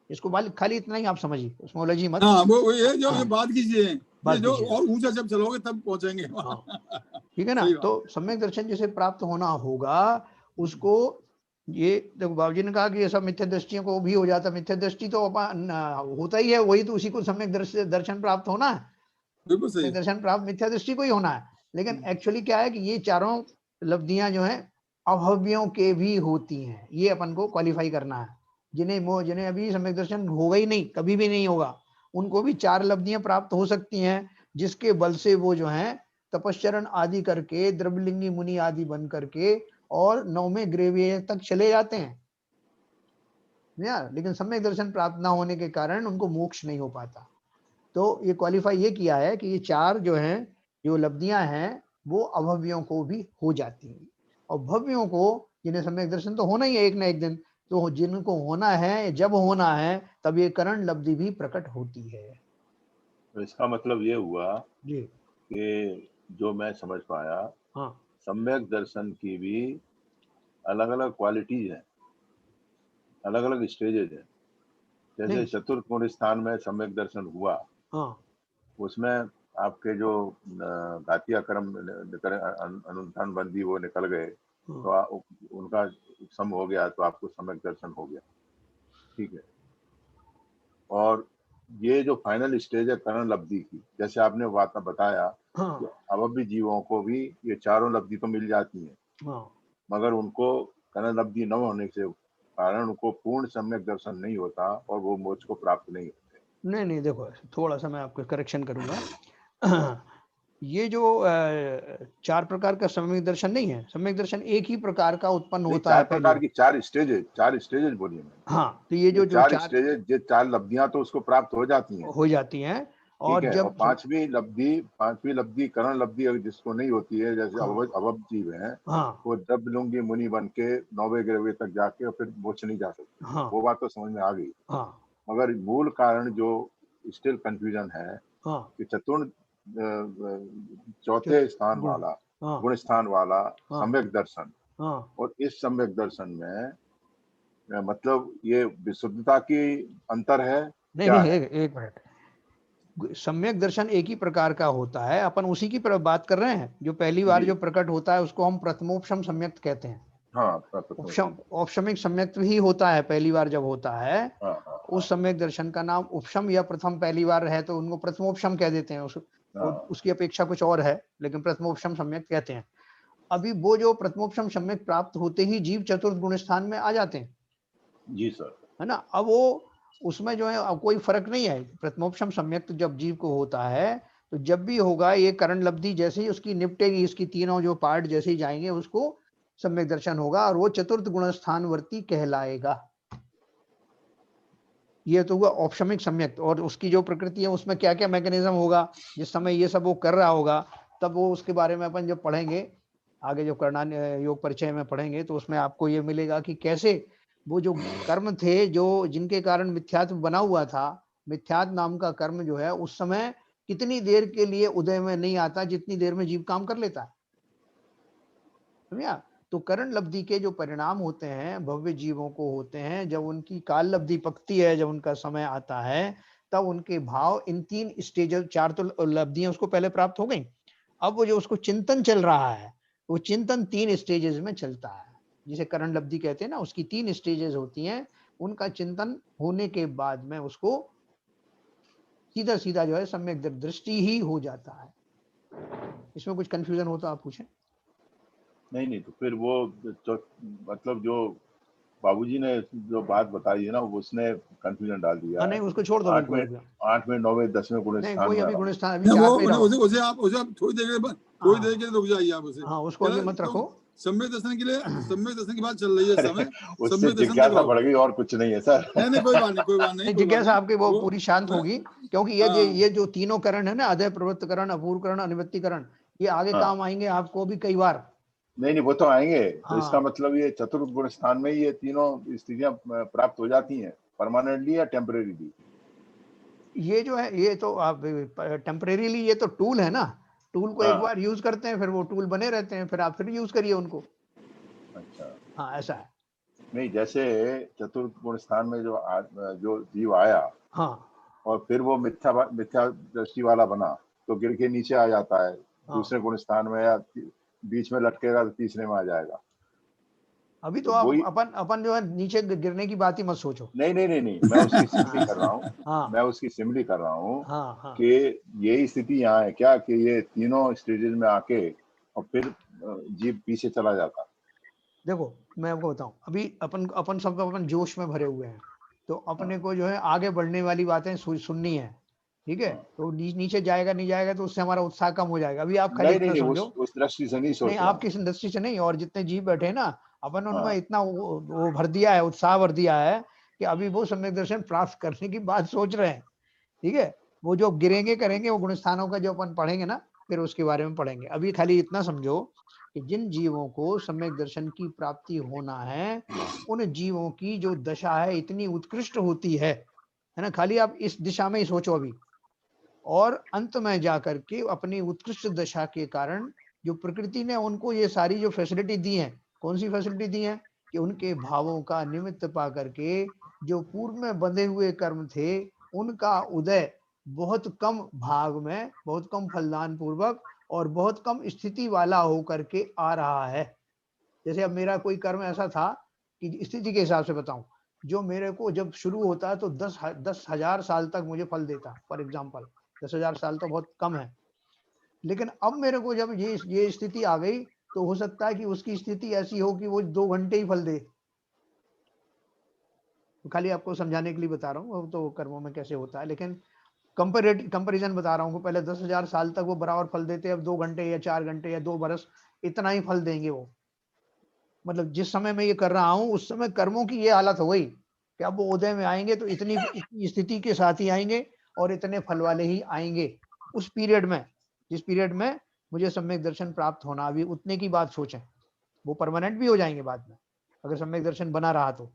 इसको खाली इतना ही आप समझिए, उसमें उलझी मत। हाँ, वो ये जो ये बात कीजिए, ये जो और ऊंचा जब चलोगे तब पहुंचेंगे। ठीक है ना? तो सम्यक दर्शन जिसे प्राप्त होना होगा, उसको ये देखो, बाबूजी ने कहा कि ये सब मिथ्या दृष्टियों को भी हो जाता है। मिथ्या दृष्टि तो होता ही है, वही तो उसी को सम्यक दर्शन प्राप्त होना है। बिल्कुल सही। दर्शन प्राप्त मिथ्या दृष्टि को ही होना है। लेकिन एक्चुअली क्या है कि ये चारों लब्धियां जो हैं अभव्यों के भी होती हैं। ये अपन को क्वालिफाई करना है। जिन्हें अभी सम्यक दर्शन होगा ही नहीं, कभी भी नहीं होगा, उनको भी 4 लब्धियां प्राप्त हो सकती हैं, जिसके बल से वो जो है तपश्चरण आदि करके, द्रव्यलिंगी मुनि आदि बन करके और 9वें ग्रेविय तक चले जाते हैं यार। लेकिन सम्यक दर्शन प्राप्त ना होने के कारण उनको मोक्ष नहीं हो पाता। तो ये क्वालिफाई ये किया है कि ये 4 जो हैं, जो लब्धियां हैं, वो अभव्यों को भी हो जाती हैं। और भव्यों को, जिन्हें सम्यक दर्शन तो होना ही है एक ना एक दिन, तो जिनको होना है, जब होना है, तब ये करण लब्धि भी प्रकट होती है। तो इसका मतलब ये हुआ जी कि जो मैं समझ पाया, हाँ सम्यक दर्शन की भी अलग अलग क्वालिटीज हैं, अलग अलग स्टेजेज हैं। जैसे नहीं चतुर्थ गुण स्थान में सम्यक दर्शन हुआ, हाँ उसमें आपके जो घातिया कर्म अनुष्ठान बंदी वो निकल गए, तो उनका सम हो गया, तो आपको सम्यक दर्शन हो गया, ठीक है। और ये जो फाइनल स्टेज है करण लब्धि की, जैसे आपने बात बताया हाँ कि अवभि जीवों को भी ये चारों लब्धि तो मिल जाती है, हाँ मगर उनको करण लब्धि न होने से कारण उनको पूर्ण सम्यक दर्शन नहीं होता और वो मोक्ष को प्राप्त नहीं होते। नहीं नहीं, देखो थोड़ा सा मैं आपको करेक्शन करूंगा। ये जो 4 प्रकार का सम्यक दर्शन नहीं है, सम्यक दर्शन एक ही प्रकार का उत्पन्न होता है 4 प्रकार की 4 स्टेजेज बोलिए मैंने। हाँ, तो ये जो 4 4 स्टेजेज, ये 4 लब्धियां तो उसको प्राप्त हो जाती हैं, हो जाती हैं। ठीक और है। और जब पांचवी लब्धि करण लब्धि अगर जिसको नहीं होती है, जैसे हाँ अवध जीव है, हाँ वो द्रव्य लुंगी मुनि बन के 9वें ग्रह तक जाके और फिर मोक्ष नहीं जा सकते। हाँ वो बात तो समझ में आ गई, हाँ मगर मूल कारण जो स्टिल कंफ्यूजन है हाँ कि चौथे स्थान गुण वाला, हाँ गुण स्थान वाला हाँ सम्यक दर्शन, हाँ और इस सम्यक दर्शन में मतलब ये विशुद्धता की अंतर है, नहीं क्या नहीं, है? एक मिनट। सम्यक दर्शन एक ही प्रकार का होता है, अपन उसी की बात कर रहे हैं। जो पहली बार जी, जो प्रकट होता है उसको हम प्रथमोपशम सम्यक कहते हैं। हाँ, औपशमिक सम्यक भी होता है पहली बार जब होता है, हाँ, हाँ, उस सम्यक दर्शन का नाम उपशम या प्रथम पहली बार है तो उनको प्रथमोपशम कह देते हैं। हाँ, उसकी अपेक्षा कुछ और है, लेकिन प्रथमोपशम सम्यक कहते हैं। अभी वो जो प्रथमोपशम सम्यक प्राप्त होते ही जीव चतुर्थ गुण स्थान में आ जाते हैं, जी सर, है ना। अब वो उसमें जो है अब कोई फर्क नहीं है। प्रथमोपशम सम्यक जब जीव को होता है तो जब भी होगा ये करण लब्धि जैसे ही उसकी निपटेगी, इसकी तीनों जो पार्ट जैसे ही जाएंगे उसको सम्यक दर्शन होगा और वो चतुर्थ गुण स्थान वर्ती कहलाएगा। ये तो हुआ औपशमिक सम्यक। और उसकी जो प्रकृति है उसमें क्या क्या मैकेनिज्म होगा, जिस समय ये सब वो कर रहा होगा तब वो उसके बारे में अपन जब पढ़ेंगे आगे, जो करना योग परिचय में पढ़ेंगे, तो उसमें आपको ये मिलेगा कि कैसे वो जो कर्म थे जो जिनके कारण मिथ्यात्व बना हुआ था, मिथ्यात्व नाम का कर्म जो है उस समय कितनी देर के लिए उदय में नहीं आता जितनी देर में जीव काम कर लेता है, समझा। तो करण लब्धि के जो परिणाम होते हैं भव्य जीवों को होते हैं, जब उनकी काल लब्धि पकती है, जब उनका समय आता है, तब उनके भाव इन 3 स्टेज, 4 तो लब्धियां उसको पहले प्राप्त हो गई। अब वो जो उसको चिंतन चल रहा है, वो चिंतन 3 स्टेजेस में चलता है, जिसे करण लब्धि कहते हैं ना। उसकी 3 स्टेजेस होती हैं। उनका चिंतन होने के बाद में उसको सीधा सीधा जो है सम्यक दृष्टि ही हो जाता है। इसमें कुछ कंफ्यूजन हो तो आप पूछें। नहीं तो फिर वो मतलब जो बाबूजी ने जो बात बताई है ना, उसने कंफ्यूजन डाल दिया है। नहीं उसको छोड़ दो, 8वें 9वें 10वें गुण नहीं स्थान कोई में अभी रहो। गुण स्थान अभी 4 पे रहो। उसे आप थोड़ी देर के लिए रुक जाइए आप उसे। हाँ, उसको अभी मत रखो। सम्यक दर्शन के लिए, सम्यक दर्शन की बात चल रही है समय। उससे जिज्ञासा बढ़ गई और कुछ नहीं है सर। नहीं कोई बात नहीं। जिज्ञासा आपकी वो पूरी शांत होगी, क्योंकि ये जो तीनों करण है ना, अधय प्रवृत्त करण, अपूर्व करण, अनिवृत्ति करण, ये आगे काम आएंगे आपको भी कई बार। नहीं वो तो आएंगे। तो इसका हाँ, मतलब ये चतुर्थ गुण स्थान में ये तीनों स्थितियां प्राप्त हो जाती हैं, परमानेंटली या टेम्परेरीली। ये जो है ये तो आप टेम्परेरीली, ये तो टूल है ना। टूल को एक बार यूज करते हैं, फिर वो टूल बने रहते हैं, फिर आप फिर यूज करिए उनको। अच्छा, हाँ ऐसा है। नहीं जैसे चतुर्थ गुण स्थान में जो जीव आया, हाँ और फिर वो मिथ्या दृष्टि वाला बना, तो गिर के नीचे आ जाता है दूसरे गुण स्थान में, या बीच में लटकेगा तो तीसरे में आ जाएगा। अभी तो आप अपन जो है नीचे गिरने की बात ही मत सोचो। नहीं, मैं उसकी सिमली कर रहा हूँ। हाँ मैं उसकी सिमली कर रहा हूँ हाँ हाँ, कि यही स्थिति यहाँ है क्या, कि ये तीनों स्टेजेस में आके और फिर जीव पीछे चला जाता। देखो मैं आपको बताऊं, अभी अपन सब अपन जोश में भरे हुए हैं, तो अपने को जो है आगे बढ़ने वाली बातें सुननी है, ठीक है। तो नीचे जाएगा नहीं जाएगा तो उससे हमारा उत्साह कम हो जाएगा। अभी आप खाली इतना नहीं, समझो। उस दृष्टि से नहीं नहीं, सोच रहा आप हूँ। किस इंडस्ट्री से नहीं, और जितने जीव बैठे हैं ना, अपन उनमें इतना वो भर दिया है, उत्साह भर दिया है कि अभी वो सम्यक दर्शन प्राप्त करने की बात सोच रहे हैं, ठीक है। वो जो गिरेंगे करेंगे वो गुण स्थानों का जो अपन पढ़ेंगे ना, फिर उसके बारे में पढ़ेंगे। अभी खाली इतना समझो कि जिन जीवों को सम्यक दर्शन की प्राप्ति होना है, उन जीवों की जो दशा है इतनी उत्कृष्ट होती है ना। खाली आप इस दिशा में ही सोचो अभी, और अंत में जाकर के अपनी उत्कृष्ट दशा के कारण जो प्रकृति ने उनको ये सारी जो फैसिलिटी दी है, कौन सी फैसिलिटी दी है कि उनके भावों का निमित्त पा करके जो पूर्व में बंधे हुए कर्म थे उनका उदय बहुत कम भाग में, बहुत कम फलदान पूर्वक और बहुत कम स्थिति वाला होकर के आ रहा है। जैसे अब मेरा कोई कर्म ऐसा था कि स्थिति के हिसाब से बताऊं, जो मेरे को जब शुरू होता है तो 10,000 साल तक मुझे फल देता। फॉर एग्जाम्पल 10,000 साल तो बहुत कम है, लेकिन अब मेरे को जब ये स्थिति आ गई तो हो सकता है कि उसकी स्थिति ऐसी हो कि वो 2 घंटे ही फल दे। तो खाली आपको समझाने के लिए बता रहा हूँ तो कर्मों में कैसे होता है, लेकिन कंपैरिजन बता रहा हूँ। पहले 10,000 साल तक वो बराबर फल देते, अब 2 घंटे या 4 घंटे या 2 बरस इतना ही फल देंगे वो। मतलब जिस समय मैं ये कर रहा हूँ उस समय कर्मों की ये हालत हो गई कि अब वो उदय में आएंगे तो इतनी स्थिति के साथ ही आएंगे और इतने फल वाले ही आएंगे उस पीरियड में, जिस पीरियड में मुझे सम्यक दर्शन प्राप्त होना। अभी उतने की बात सोचें, वो परमानेंट भी हो जाएंगे बाद में अगर सम्यक दर्शन बना रहा तो।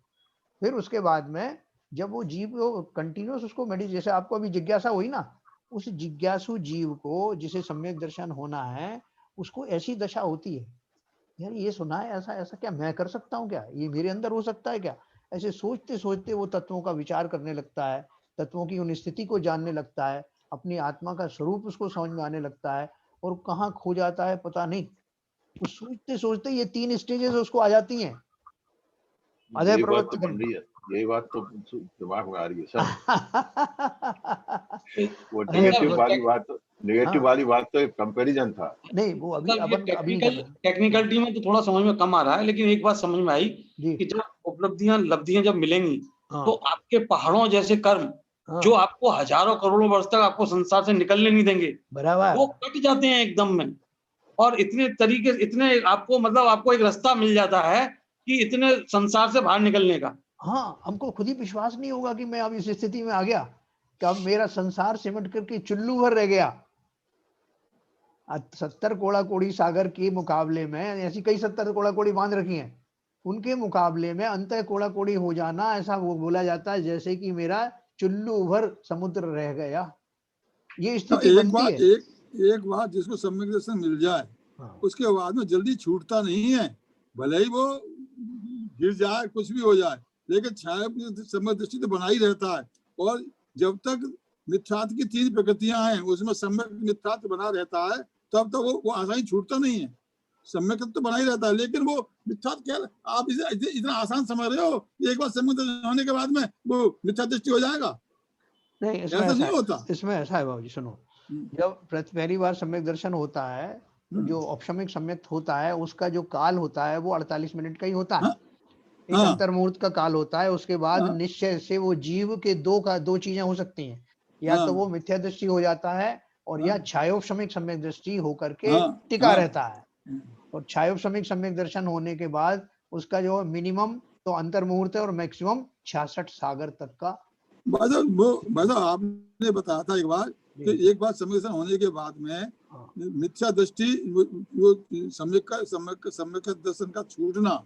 फिर उसके बाद में जब वो जीव को कंटिन्यूस उसको जैसे आपको अभी जिज्ञासा हुई ना, उस जिज्ञासु जीव को जिसे सम्यक दर्शन होना है उसको ऐसी दशा होती है, यार ये सुना है ऐसा ऐसा, क्या मैं कर सकता हूँ, क्या ये मेरे अंदर हो सकता है क्या? ऐसे सोचते सोचते वो तत्वों का विचार करने लगता है, तत्वों की उन स्थिति को जानने लगता है, अपनी आत्मा का स्वरूप उसको समझ में आने लगता है, और कहाँ खो जाता है पता नहीं। उस सोचते सोचते ये 3 स्टेजेस उसको आ जाती हैं। यही बात तो बन रही है, यही बात तो दिमाग में आ रही है सर। वो नेगेटिव वाली बात तो एक कंपैरिजन था। नहीं वो अभी टेक्निकलिटी में तो थोड़ा समझ में कम आ रहा है, लेकिन एक बात समझ में आई कि जब लब्धियां जब मिलेंगी तो आपके पहाड़ों जैसे कर्म जो आपको हजारों करोड़ों वर्ष तक आपको संसार से निकलने नहीं देंगे, वो कट जाते हैं एकदम में। और इतने आपको मतलब आपको एक रास्ता मिल जाता है कि इतने संसार से बाहर निकलने का। हाँ, हमको खुद ही विश्वास नहीं होगा कि मैं अब इस स्थिति में आ गया कि अब मेरा संसार सिमट करके चुल्लू भर रह गया। 70 कोड़ा कोड़ी सागर के मुकाबले में ऐसी कई 70 कोड़ा कोड़ी बांध रखी हैं, उनके मुकाबले में अंतः कोड़ा कोड़ी हो जाना ऐसा वो बोला जाता है जैसे कि मेरा चुल्लू भर समुद्र रह गया। ये स्थिति बनती है। एक बात जिसको सम्यक दर्शन मिल जाए उसके बाद में जल्दी छूटता नहीं है, भले ही वो गिर जाए कुछ भी हो जाए, लेकिन सम्यक दृष्टि तो बना ही रहता है। और जब तक मिथ्यात्व की 3 प्रकृतियां हैं उसमें सम्यक मिथ्यात्व बना रहता है, तब तक वो आसानी छूटता नहीं है। सम्यक तो बना ही रहता है, लेकिन वो मिथ्यात्व क्या आप इसे इतना आसान समझ रहे हो, एक बार सम्यक होने के बाद में वो मिथ्या दृष्टि हो जाएगा? नहीं, ऐसा नहीं होता। इसमें ऐसा है बाबूजी, सुनो, जब पहली बार सम्यक दर्शन होता है तो जो औपशमिक सम्यक होता है उसका जो काल होता है वो 48 मिनट का ही होता है। एक अंतर्मुहूर्त का काल होता है। उसके बाद निश्चय से वो जीव के दो चीजें हो सकती हैं, या तो वो मिथ्या दृष्टि हो जाता है और या छायोपशमिक सम्यक दृष्टि होकर के टिका रहता है। और छायोपशमिक सम्यक दर्शन होने के बाद उसका जो मिनिमम तो अंतर्मुहूर्त है और मैक्सिमम 66 सागर तक का। आपने बताया था एक बार कि एक बार सम्यक दर्शन होने के बाद में मिथ्या दृष्टि वो सम्यक दर्शन का छूटना,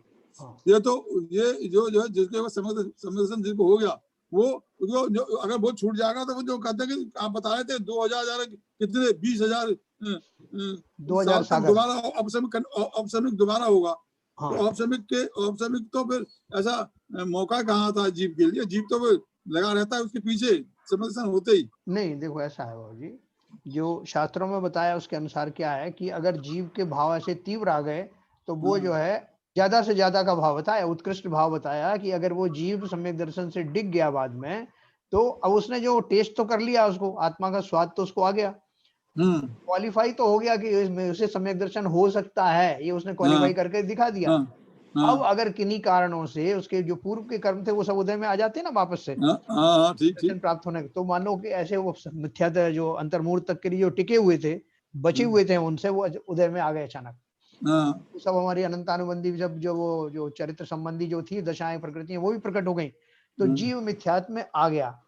ये तो ये जो जिसके सम्यक दर्शन जिसको हो गया वो जो अगर वो छूट जाएगा तो वो जो कहते हैं कि आप बता रहे थे 2000 कितने 20,000 दोबारा औपशमिक दोबारा होगा। तो औपशमिक तो फिर ऐसा मौका कहाँ था जीव के लिए? जीव तो लगा रहता है उसके पीछे सम्यक होते ही। नहीं, देखो ऐसा है बाबू जी, जो शास्त्रों में बताया उसके अनुसार क्या है कि अगर जीव के भाव ऐसे तीव्र आ गए तो वो जो है ज्यादा से ज्यादा का भाव बताया, उत्कृष्ट भाव बताया कि अगर वो जीव सम्यक दर्शन से डिग गया बाद में, तो अब उसने जो टेस्ट तो कर लिया, उसको आत्मा का स्वाद तो उसको आ गया, क्वालिफाई तो हो गया कि उसे सम्यक दर्शन हो सकता है, ये उसने क्वालिफाई करके दिखा दिया। अब अगर किन्हीं कारणों से उसके जो पूर्व के कर्म थे वो सब उदय में आ जाते हैं ना वापस से दर्शन प्राप्त होने, तो मान लो कि ऐसे वो मिथ्या जो अंतर्मुहूर्त तक के लिए जो टिके हुए थे, बचे हुए थे, उनसे वो उदय में आ गए अचानक। तो सब हमारी अनंतानुबंधी जब जो चरित्र संबंधी जो थी दशाएं प्रकृतियां वो भी प्रकट हो गई, तो जीव मिथ्यात्व में आ गया।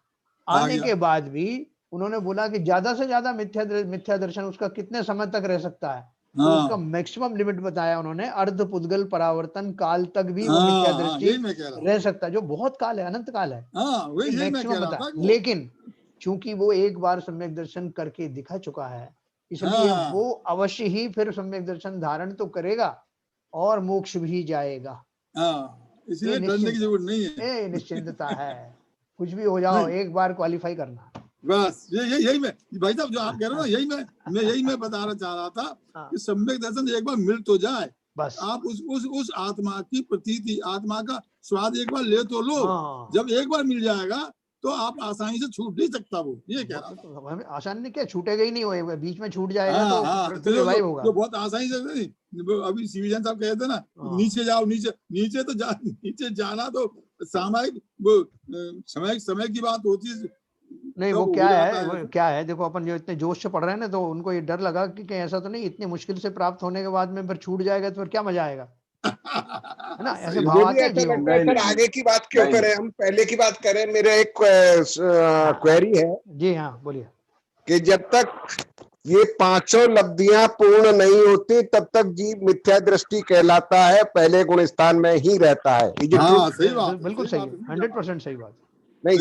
आने के बाद भी उन्होंने बोला कि ज्यादा से ज्यादा मिथ्या दर्शन उसका कितने समय तक रह सकता है, तो उसका मैक्सिमम लिमिट बताया उन्होंने, अर्ध पुद्गल परावर्तन काल तक भी वो मिथ्या दृष्टि रह सकता है, जो बहुत काल है, अनंत काल है, मैक्सिमम बताया। लेकिन चूंकि वो एक बार सम्यक दर्शन करके दिखा चुका है, इसलिए वो अवश्य ही फिर सम्यक दर्शन धारण तो करेगा और मोक्ष भी जाएगा। इसलिए डरने की जरूरत नहीं है, ये निश्चिंतता है। कुछ भी हो जाओ, एक बार क्वालिफाई करना, बस। यही मैं भाई साहब जो आप कह रहे हो ना, यही मैं बताना चाह रहा था कि सम्यक दर्शन एक बार मिल तो जाए, बस आप उस आत्मा की प्रतीति, आत्मा का स्वाद एक बार ले तो लो। जब एक बार मिल जाएगा तो आप आसानी से छूट नहीं सकता वो, ये कह रहा था। हमें आसानी नहीं, क्या छूटेगा ही नहीं, वो बीच में छूट जाएगा तो रिवाइव होगा। तो बहुत आसानी से नहीं, अभी सीवीजन साहब कहे थे ना, नीचे जाओ, नीचे तो नीचे जाना तो सामयिक, वो समय की बात होती है। नहीं, वो क्या है, देखो अपन जो इतने जोश से पढ़ रहे हैं ना, तो उनको ये डर लगा कि कहीं ऐसा तो नहीं इतनी मुश्किल से प्राप्त होने के बाद में फिर छूट जाएगा तो फिर क्या मजा आएगा, है ना, ऐसे भाव आते हैं जीवन में। सर आगे की बात क्यों करें, हम पहले की बात करें। मेरे एक क्वेरी है। जी हाँ, बोलिए। कि जब तक ये पांचों लब्धियां पूर्ण नहीं होती तब तक जीव मिथ्या दृष्टि कहलाता है, पहले गुण स्थान में ही रहता है। सही बात, बिल्कुल सही है, 100% सही बात। नहीं,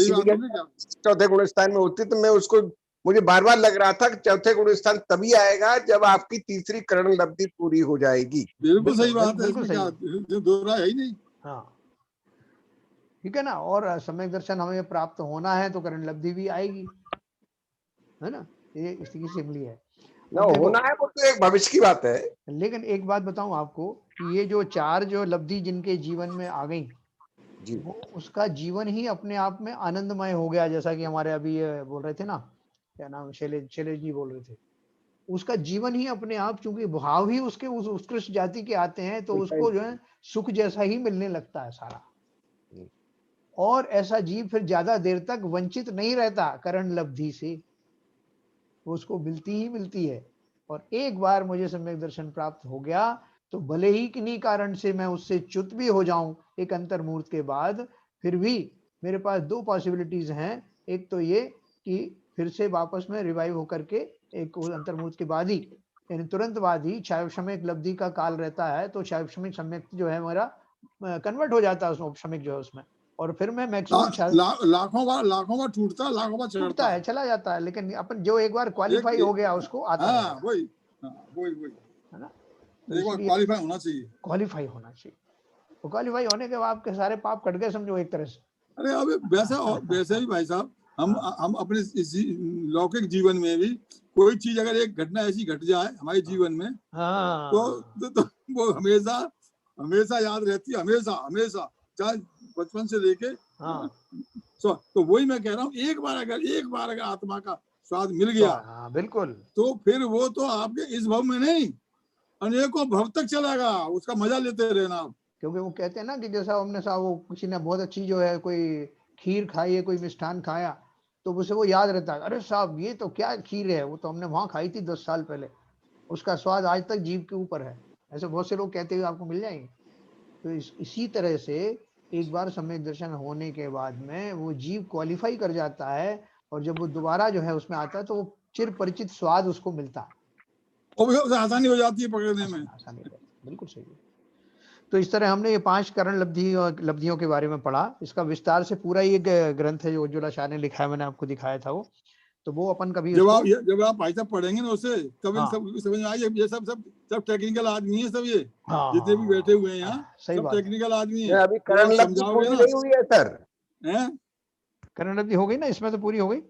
चौथे गुण स्थान में होती तो मैं उसको, मुझे बार बार लग रहा था कि चौथे गुण स्थान तभी आएगा जब आपकी तीसरी करण लब्धि पूरी हो जाएगी। बिल्कुल सही बात है, इसमें दो राय है ही नहीं। हाँ, ठीक है ना। और सम्यक दर्शन हमें प्राप्त होना है तो करण लब्धि भी आएगी, है ना, ये इसकी सिमली है। होना है वो तो एक भविष्य की बात है। लेकिन एक बात बताऊं आपको कि ये जो चार जो लब्धि जिनके जीवन में आ गई, वो उसका जीवन ही अपने आप में आनंदमय हो गया। जैसा कि हमारे अभी बोल रहे थे ना, क्या नाम, शैलेश जी बोल रहे थे, उसका जीवन ही अपने आप, चूंकि भाव ही उसके उस उत्कृष्ट जाति के आते हैं, तो उसको जो है सुख जैसा ही मिलने लगता है सारा। और ऐसा जीव फिर ज्यादा देर तक वंचित नहीं रहता करण लब्धि से, उसको मिलती ही मिलती है। और एक बार मुझे सम्यक दर्शन प्राप्त हो गया तो भले ही किन्हीं कारण से मैं उससे च्युत भी हो जाऊं एक अंतर्मूर्त के बाद, फिर भी मेरे पास दो पॉसिबिलिटीज हैं। एक तो ये कि फिर से वापस में रिवाइव होकर के एक अंतर्मूर्त के बाद ही, यानी तुरंत बाद ही क्षायक्षमिक लब्धि का काल रहता है, तो क्षायक्षमिक सम्यक जो है मेरा कन्वर्ट हो जाता है उसमें, उपशमिक जो है उसमें, और फिर मैं मैक्सिमम लाखों बार टूटता है, चला जाता है। लेकिन अपन जो एक बार क्वालिफाई हो गया उसको आता है, वही है ना, एक बार क्वालिफाई होना चाहिए। वो क्वालिफाई होने के बाद आपके सारे पाप कट गए समझो एक तरह से। अरे अब वैसे भी भाई साहब, हम अपने लौकिक जीवन में भी कोई चीज अगर एक घटना ऐसी घट जाए हमारे जीवन में, तो वो हमेशा याद रहती है, हमेशा चाहे बचपन से लेके। तो वही मैं कह रहा हूँ, एक बार अगर आत्मा का स्वाद मिल गया, बिल्कुल, तो फिर वो तो आपके इस भव में नहीं, अनेकों भव तक चलेगा, उसका मजा लेते रहना आप। क्योंकि वो कहते हैं ना कि जैसा हमने वो किसी ने बहुत अच्छी जो है कोई खीर खाई है, कोई मिष्ठान खाया, तो उसे वो याद रहता है, अरे साहब ये तो क्या खीर है, वो तो हमने वहां खाई थी 10 साल पहले, उसका स्वाद आज तक जीव के ऊपर है। ऐसे बहुत से लोग कहते हुए आपको मिल जाएंगे। तो इसी तरह से एक बार सम्यक दर्शन होने के बाद में वो जीव क्वालिफाई कर जाता है, और जब वो दोबारा जो है उसमें आता है तो वो चिर परिचित स्वाद उसको मिलता है, आसानी हो जाती है पकड़ने में, आसानी हो जाती है। बिल्कुल सही है। तो इस तरह हमने ये 5 करण लब्धियों के बारे में पढ़ा। इसका विस्तार से पूरा ये ग्रंथ है जो उज्ज्वला शाह ने लिखा है, मैंने आपको दिखाया था वो, तो वो अपन कभी जब आप भाई साहब पढ़ेंगे ना उसे, तब सब समझ में आएगा। ये सब टेक्निकल आदमी है, सब ये जितने भी बैठे हुए हैं यहाँ, सब टेक्निकल आदमी है। अभी करण लब्धि पूरी नहीं हुई है सर। करण लब्धि हो गई ना, इसमें तो पूरी हो गई।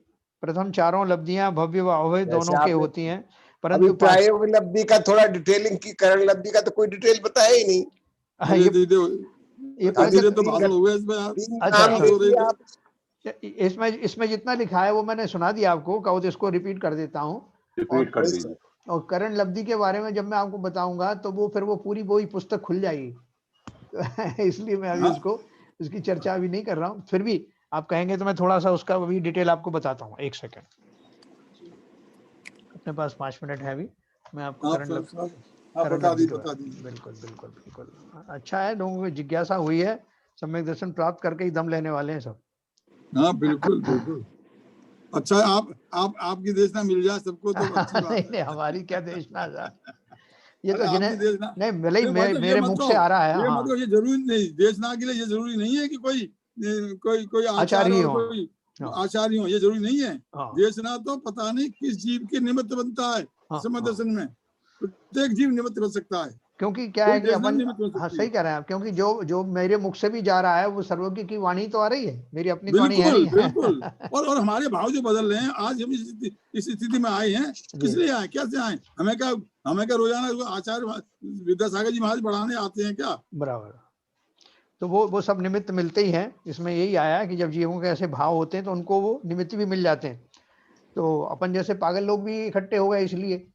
प्रथम चारों लब्धियां भव्य व अभय दोनों के होती हैं, परंतु प्रायोगिक लब्धि का थोड़ा डिटेलिंग की, करण लब्धि का तो कोई डिटेल बताया ही नहीं। इसमें जितना लिखा है वो मैंने सुना दिया आपको, कहो तो इसको रिपीट कर देता हूँ। और करण लब्धि के बारे में जब मैं आपको बताऊंगा तो वो फिर वो पूरी वही पुस्तक खुल जाएगी। इसलिए मैं अभी उसकी चर्चा अभी नहीं कर रहा हूँ। फिर भी आप कहेंगे तो मैं थोड़ा सा उसका अभी डिटेल आपको बताता हूँ। एक सेकंड, अपने पास 5 मिनट है अभी, मैं आपको करण लब्धि बिल्कुल अच्छा है। लोगों को जिज्ञासा हुई है, सम्यक दर्शन प्राप्त करके ही दम लेने वाले हैं सब। हाँ बिल्कुल। अच्छा, आपकी देशना मिल जाए सबको तो अच्छी बात है। नहीं, हमारी क्या देशना जा, ये तो नहीं मेरे मुख से आ रहा है। ये जरूरी नहीं, देशना के लिए ये जरूरी नहीं है कि कोई आचार्य हो, आचार्य हो, ये जरूरी नहीं है। देशनाथ तो पता नहीं किस जीव के निमित्त बनता है। समय दर्शन में प्रत्येक जीव निमित्त बन सकता है, क्योंकि क्या है कि अपन, हाँ सही कह रहे हैं आप, क्योंकि जो मेरे मुख से भी जा रहा है वो सर्वज्ञ की वाणी तो आ रही है, मेरी अपनी वाणी है नहीं। बिल्कुल। और हमारे भाव जो बदल रहे हैं, आज हम इस स्थिति में आए हैं, किस लिए आए, कैसे आए? हमें क्या रोजाना आचार्य विद्यासागर जी महाराज बढ़ाने आते हैं क्या? बराबर। तो वो सब निमित्त मिलते ही हैं। इसमें यही आया कि जब जीवों के ऐसे भाव होते हैं तो उनको वो निमित्त भी मिल जाते हैं। तो अपन जैसे पागल लोग भी इकट्ठे हो गए इसलिए,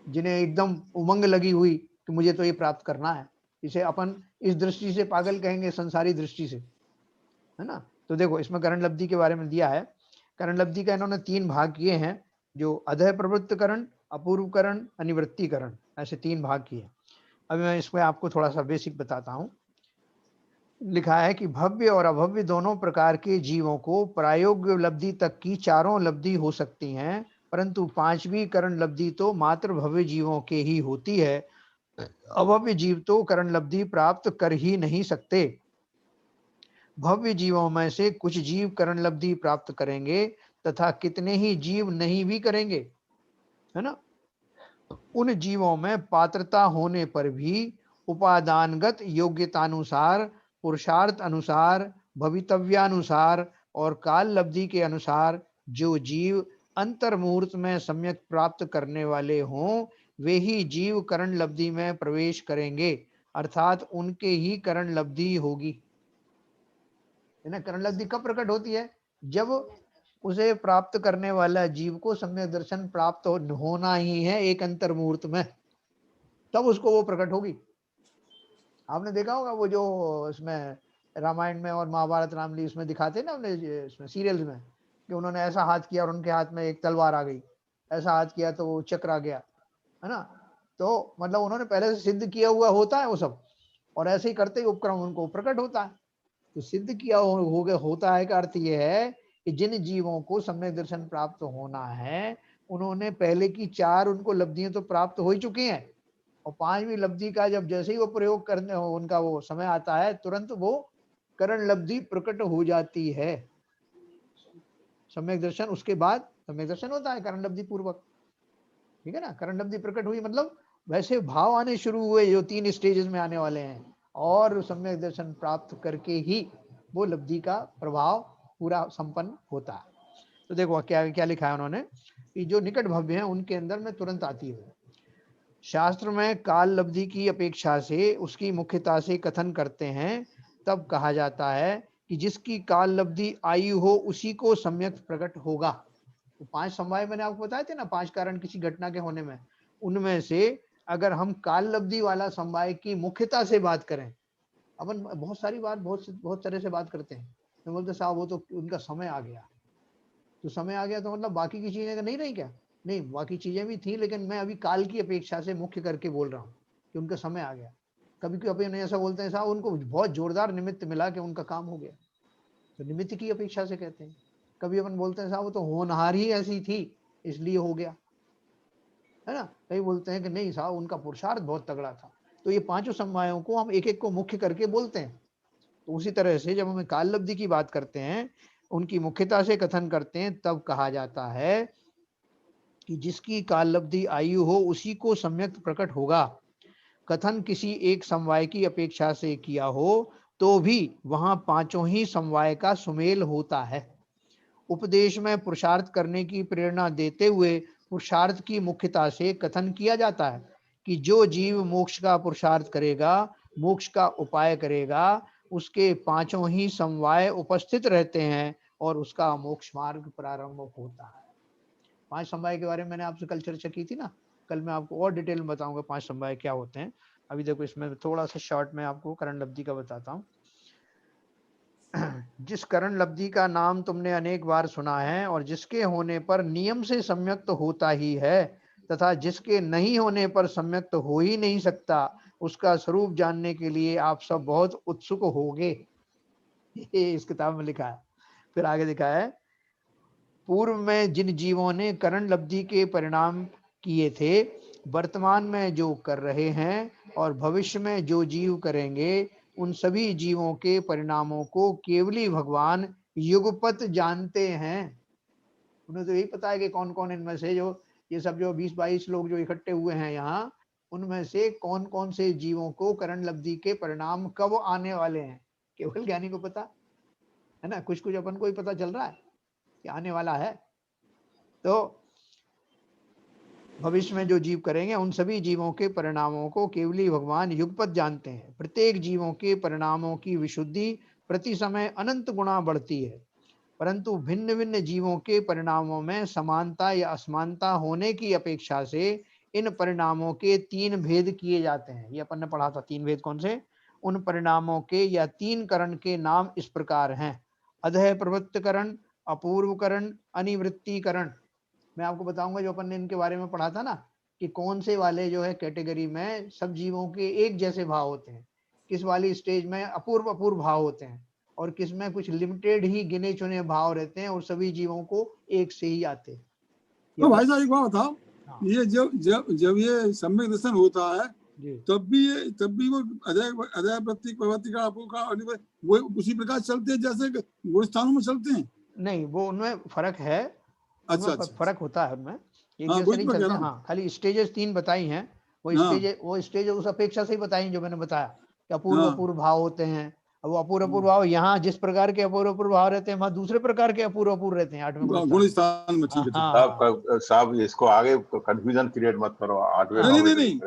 जिन्हें एकदम उमंग लगी हुई कि मुझे तो ये प्राप्त करना है, इसे अपन इस दृष्टि से पागल कहेंगे, संसारी दृष्टि से, है ना। तो देखो इसमें करण लब्धि के बारे में दिया है। करण लब्धि का इन्होंने 3 भाग किए हैं, जो अधः प्रवृत्त करण, अपूर्व करण, अनिवृत्ति करण, ऐसे 3 भाग किए। अभी मैं इसमें आपको थोड़ा सा बेसिक बताता हूँ। लिखा है कि भव्य और अभव्य दोनों प्रकार के जीवों को प्रायोग्य लब्धि तक की 4 लब्धि हो सकती हैं, परंतु 5वीं करण लब्धि तो मात्र भव्य जीवों के ही होती है। अभव्य जीव तो करण लब्धि प्राप्त कर ही नहीं सकते। भव्य जीवों में से कुछ जीव करण लब्धि प्राप्त करेंगे तथा कितने ही जीव नहीं भी करेंगे, है ना। उन जीवों में पात्रता होने पर भी उपादानगत योग्यतानुसार, पुरुषार्थ अनुसार, भवितव्यानुसार और काल लब्धि के अनुसार जो जीव अंतर्मुहूर्त में सम्यक प्राप्त करने वाले हों, वे ही जीव करण लब्धि में प्रवेश करेंगे, अर्थात उनके ही करण लब्धि होगी। करण लब्धि कब प्रकट होती है? जब उसे प्राप्त करने वाला जीव को सम्यक दर्शन प्राप्त होना ही है एक अंतर मुहूर्त में, तब उसको वो प्रकट होगी। आपने देखा होगा वो जो इसमें रामायण में और महाभारत रामलीला उसमें दिखाते हैं ना, हमने इसमें सीरियल्स में, कि उन्होंने ऐसा हाथ किया और उनके हाथ में एक तलवार आ गई, ऐसा हाथ किया तो वो चक्र आ गया, है ना। तो मतलब उन्होंने पहले से सिद्ध किया हुआ होता है वो सब, और ऐसे ही करते ही उपक्रम उनको प्रकट होता है। तो सिद्ध किया होता है का अर्थ ये है कि जिन जीवों को सम्यक दर्शन प्राप्त होना है, उन्होंने पहले की 4 उनको लब्धियां तो प्राप्त हो ही चुकी हैं, और 5वीं लब्धि का जब जैसे ही वो प्रयोग करने उनका वो समय आता है, तुरंत वो करण लब्धि प्रकट हो जाती है। सम्यक दर्शन उसके बाद सम्यक दर्शन होता है करण लब्धि पूर्वक, ठीक है ना। करण लब्धि प्रकट हुई मतलब वैसे भाव आने शुरू हुए जो 3 स्टेजेस में आने वाले हैं, और सम्यक दर्शन प्राप्त करके ही वो लब्धि का प्रभाव पूरा संपन्न होता है। तो देखो क्या क्या लिखा है उन्होंने कि जो निकट भव्य है उनके अंदर में तुरंत आती है। शास्त्र में काल लब्धि की अपेक्षा से उसकी मुख्यता से कथन करते हैं, तब कहा जाता है कि जिसकी काल लब्धि आयु हो उसी को सम्यक प्रकट होगा। तो 5 समवाय मैंने आपको बताए थे ना, 5 कारण किसी घटना के होने में, उनमें से अगर हम काल लब्धि वाला समवाय की मुख्यता से बात करें, अपन बहुत सारी बात बहुत तरह से बात करते हैं, तो बोलते साहब वो तो उनका समय आ गया, तो समय आ गया तो मतलब बाकी की चीजें नहीं रही क्या? नहीं, बाकी चीजें भी थी, लेकिन मैं अभी काल की अपेक्षा से मुख्य करके बोल रहा हूँ कि उनका समय आ गया। कभी कभी अपन ऐसा बोलते हैं साहब उनको बहुत जोरदार निमित्त मिला कि उनका काम हो गया, तो निमित्त की अपेक्षा से कहते हैं। कभी अपन बोलते हैं साहब वो तो होनहार ही ऐसी थी इसलिए हो गया, है ना। कहीं बोलते हैं कि नहीं साहब उनका पुरुषार्थ बहुत तगड़ा था। तो ये 5 समवायों को हम एक एक को मुख्य करके बोलते हैं। तो उसी तरह से जब हम काल लब्धि की बात करते हैं, उनकी मुख्यता से कथन करते हैं, तब कहा जाता है कि जिसकी काल लब्धि आयु हो उसी को सम्यक प्रकट होगा। कथन किसी एक समवाय की अपेक्षा से किया हो तो भी वहां 5 ही समवाय का सुमेल होता है। उपदेश में पुरुषार्थ करने की प्रेरणा देते हुए पुरुषार्थ की मुख्यता से कथन किया जाता है कि जो जीव मोक्ष का पुरुषार्थ करेगा, मोक्ष का उपाय करेगा, उसके 5 ही समवाय उपस्थित रहते हैं और उसका मोक्ष मार्ग प्रारंभ होता है। 5 समवाय के बारे में मैंने आपसे कल चर्चा की थी ना, कल मैं आपको और डिटेल में बताऊंगा 5 समवाय क्या होते हैं। अभी देखो इसमें थोड़ा सा शॉर्ट में आपको करण लब्धि का बताता हूँ। जिस करण लब्धि का नाम तुमने अनेक बार सुना है और जिसके होने पर नियम से सम्यक्त होता ही है तथा जिसके नहीं होने पर सम्यक्त हो ही नहीं सकता, उसका स्वरूप जानने के लिए आप सब बहुत उत्सुक होगे। ये इस किताब में लिखा है। फिर आगे लिखा है, पूर्व में जिन जीवों ने करण लब्धि के परिणाम किए थे, वर्तमान में जो कर रहे हैं और भविष्य में जो जीव करेंगे, उन सभी जीवों के परिणामों को केवली भगवान युगपत जानते हैं। उन्हें तो यही पता है कि कौन कौन इनमें से जो ये सब जो 20-22 लोग जो इकट्ठे हुए हैं यहाँ, उनमें से कौन कौन से जीवों को करण लब्धि के परिणाम कब आने वाले हैं, केवल ज्ञानी को पता है ना। कुछ कुछ अपन को ही पता चल रहा है कि आने वाला है। तो भविष्य में जो जीव करेंगे उन सभी जीवों के परिणामों को केवली भगवान युगपत जानते हैं। प्रत्येक जीवों के परिणामों की विशुद्धि प्रति समय अनंत गुणा बढ़ती है, परंतु भिन्न भिन्न जीवों के परिणामों में समानता या असमानता होने की अपेक्षा से इन परिणामों के 3 भेद किए जाते हैं। ये अपन ने पढ़ा था 3 भेद कौन से। उन परिणामों के या 3 करण के नाम इस प्रकार हैं: अधः प्रवृत्त करण, अपूर्व करण, अनिवृत्ति करण। मैं आपको बताऊंगा जो अपन ने इनके बारे में पढ़ा था ना, कि कौन से वाले जो है कैटेगरी में सब जीवों के एक जैसे भाव होते हैं, किस वाली स्टेज में अपूर्व अपूर्व भाव होते हैं, और किस में कुछ लिमिटेड ही गिने चुने भाव रहते हैं और सभी जीवों को एक से ही आते हैं। तो भाई साहब एक बात बताओ, ये जब ये सम्यक दर्शन होता है तब भी वो अधः प्रतीक प्रवृत्ति का वो उसी प्रकार चलते हैं जैसे गुण स्थानों में चलते हैं? नहीं, वो उनमें फर्क है। अच्छा, फर्क होता है उनमें, एक जैसे नहीं चलते। हाँ, खाली स्टेजेस 3 बताई हैं। वो स्टेज उस अपेक्षा से ही बताई जो मैंने बताया कि अपूर्व अपूर्व भाव होते हैं। अब वो अपूर्व अपूर्व भाव यहाँ जिस प्रकार के अपूर्व अपूर्व भाव रहते हैं, वहाँ दूसरे प्रकार के अपूर्व अपूर्व रहते हैं 8वें गुण स्थान में। ठीक है साहब, इसको आगे कंफ्यूजन क्रिएट मत करो। 8वें नहीं,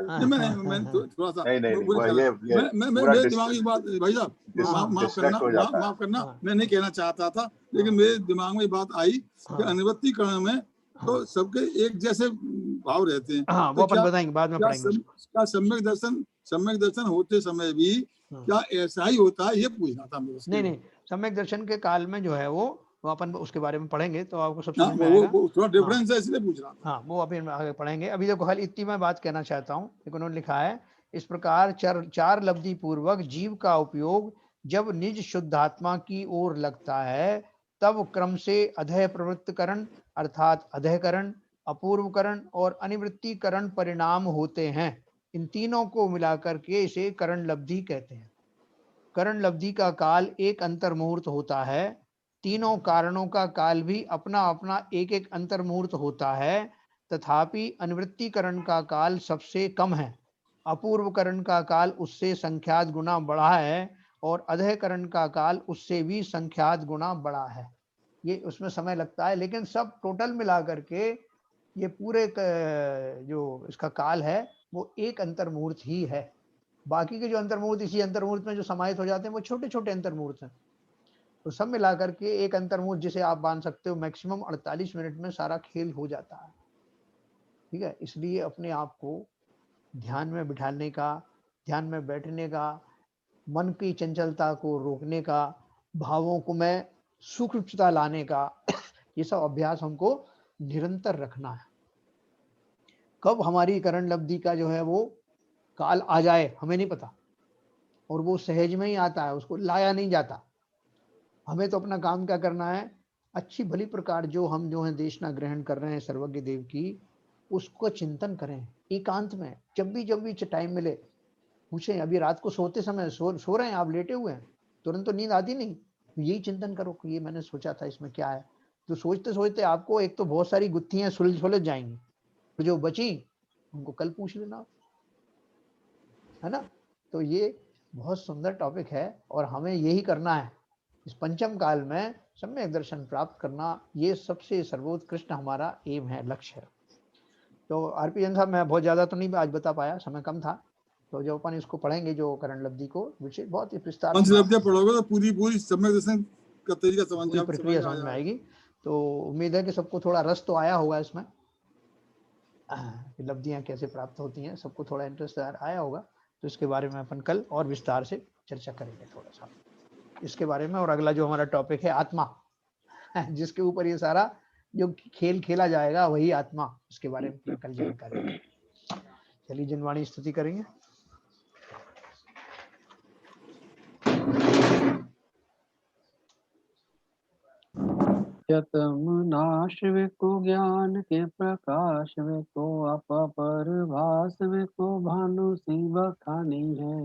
मैं थोड़ा सा मेरे दिमाग की बात भाई साहब माफ करना, मैं नहीं कहना चाहता था, लेकिन मेरे दिमाग में बात आई कि अनिवृत्ति करण में तो सबके एक जैसे भाव रहते हैं। हाँ, वो अपन बताएंगे, बाद में पढ़ेंगे। क्या सम्यक दर्शन होते समय भी क्या ऐसा ही होता है, ये पूछना था मेरे। नहीं, सम्यक दर्शन के काल में जो है वो अपन उसके बारे में पढ़ेंगे तो आपको सब समझ में आएगा। वो थोड़ा डिफरेंस है, इसलिए पूछ रहा था। हाँ, वो अभी आगे पढ़ेंगे। अभी देखो खाली इतनी मैं बात कहना चाहता हूँ। उन्होंने लिखा है इस प्रकार 4 लब्धि पूर्वक जीव का उपयोग जब निज शुद्धात्मा की ओर लगता है, तब क्रम से अधः प्रवृत्तकरण अर्थात अधःकरण, अपूर्वकरण और अनिवृत्तिकरण परिणाम होते हैं। इन तीनों को मिलाकर के इसे करण लब्धि कहते हैं। करण लब्धि का काल एक अंतर मुहूर्त होता है। तीनों कारणों का काल भी अपना अपना एक एक अंतर मुहूर्त होता है, तथापि अनिवृत्तिकरण का काल सबसे कम है। अपूर्वकरण का काल उससे संख्यात गुना बड़ा है और अधःकरण का काल उससे भी संख्यात गुना बड़ा है। ये उसमें समय लगता है, लेकिन सब टोटल मिला करके ये पूरे जो इसका काल है वो एक अंतर मुहूर्त ही है। बाकी के जो अंतर्मुहूर्त इसी अंतर्मुहूर्त में जो समाहित हो जाते हैं वो छोटे छोटे अंतर्मुहूर्त हैं। तो सब मिलाकर के एक अंतर्मुहूर्त जिसे आप मान सकते हो मैक्सिमम 48 मिनट में सारा खेल हो जाता है। ठीक है, इसलिए अपने आप को ध्यान में बिठाने का, ध्यान में बैठने का, मन की चंचलता को रोकने का, भावों को में सूक्ष्मता लाने का ये सब अभ्यास हमको निरंतर रखना है। कब हमारी करण लब्धि का जो है वो काल आ जाए हमें नहीं पता, और वो सहज में ही आता है, उसको लाया नहीं जाता। हमें तो अपना काम क्या करना है, अच्छी भली प्रकार जो हम जो है देशना ग्रहण कर रहे हैं सर्वज्ञ देव की, उसको चिंतन करें एकांत में। जब भी टाइम मिले पूछें। अभी रात को सोते समय सो रहे हैं आप, लेटे हुए हैं, तुरंत तो नींद आती नहीं, यही चिंतन करो कि ये मैंने सोचा था, इसमें क्या है। तो सोचते सोचते आपको एक तो बहुत सारी गुत्थियां सुलझ जाएंगी, तो जो बची उनको कल पूछ लेना, है ना। तो ये बहुत सुंदर टॉपिक है और हमें यही करना है इस पंचम काल में, सम्यक दर्शन प्राप्त करना। ये सबसे सर्वोत्कृष्ट हमारा एम है, लक्ष्य है। तो आरपी जैन साहब, मैं बहुत ज्यादा तो नहीं आज बता पाया, समय कम था। तो जब अपन इसको पढ़ेंगे जो करण लब्धि को विषय बहुत ही विस्तार से पढ़ोगे तो पूरी सम्यक दर्शन का तरीका समझ प्रक्रिया समझ में आएगी। तो उम्मीद है कि सबको थोड़ा रस तो आया होगा इसमें, लब्धियां कैसे प्राप्त होती हैं, सबको थोड़ा इंटरेस्ट आया होगा। तो इसके बारे में अपन कल और विस्तार से चर्चा करेंगे थोड़ा सा इसके बारे में। और अगला जो हमारा टॉपिक है आत्मा, जिसके ऊपर ये सारा जो खेल खेला जाएगा वही आत्मा, इसके बारे में कल जानकारी। चलिए जिनवाणी स्तुति करेंगे। यतम नाश वे को ज्ञान के प्रकाश वे को अपर भास वे को भानु सी बखानी है।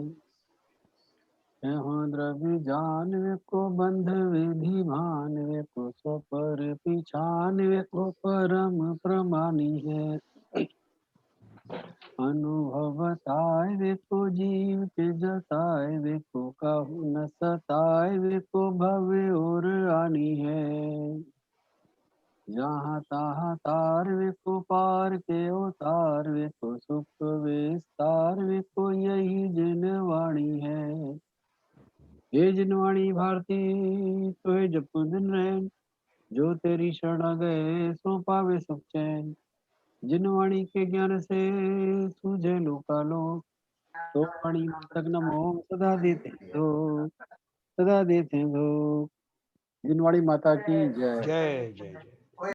द्रव्य जान वे को बंध विधि मान वे को सो पर पिछान वे को परम प्रमानी है। अनुभवताय वे को जीव के जताए वे को कहु न सताए वे को भव्य और आनी है। जहाँ तहाँ तार वे को पार के उतार वे को सुख विस्तार वे को यही जिनवाणी है। ये जिनवाणी भारती तो है जप दिन रैन जो तेरी शरण गए सो पावे सुख चैन। जिनवाणी के ज्ञान से सूझे लोकालो तो वाणी तक नमो सदा देते दो सदा देते दो। जिनवाणी माता की जय। जय जय जय।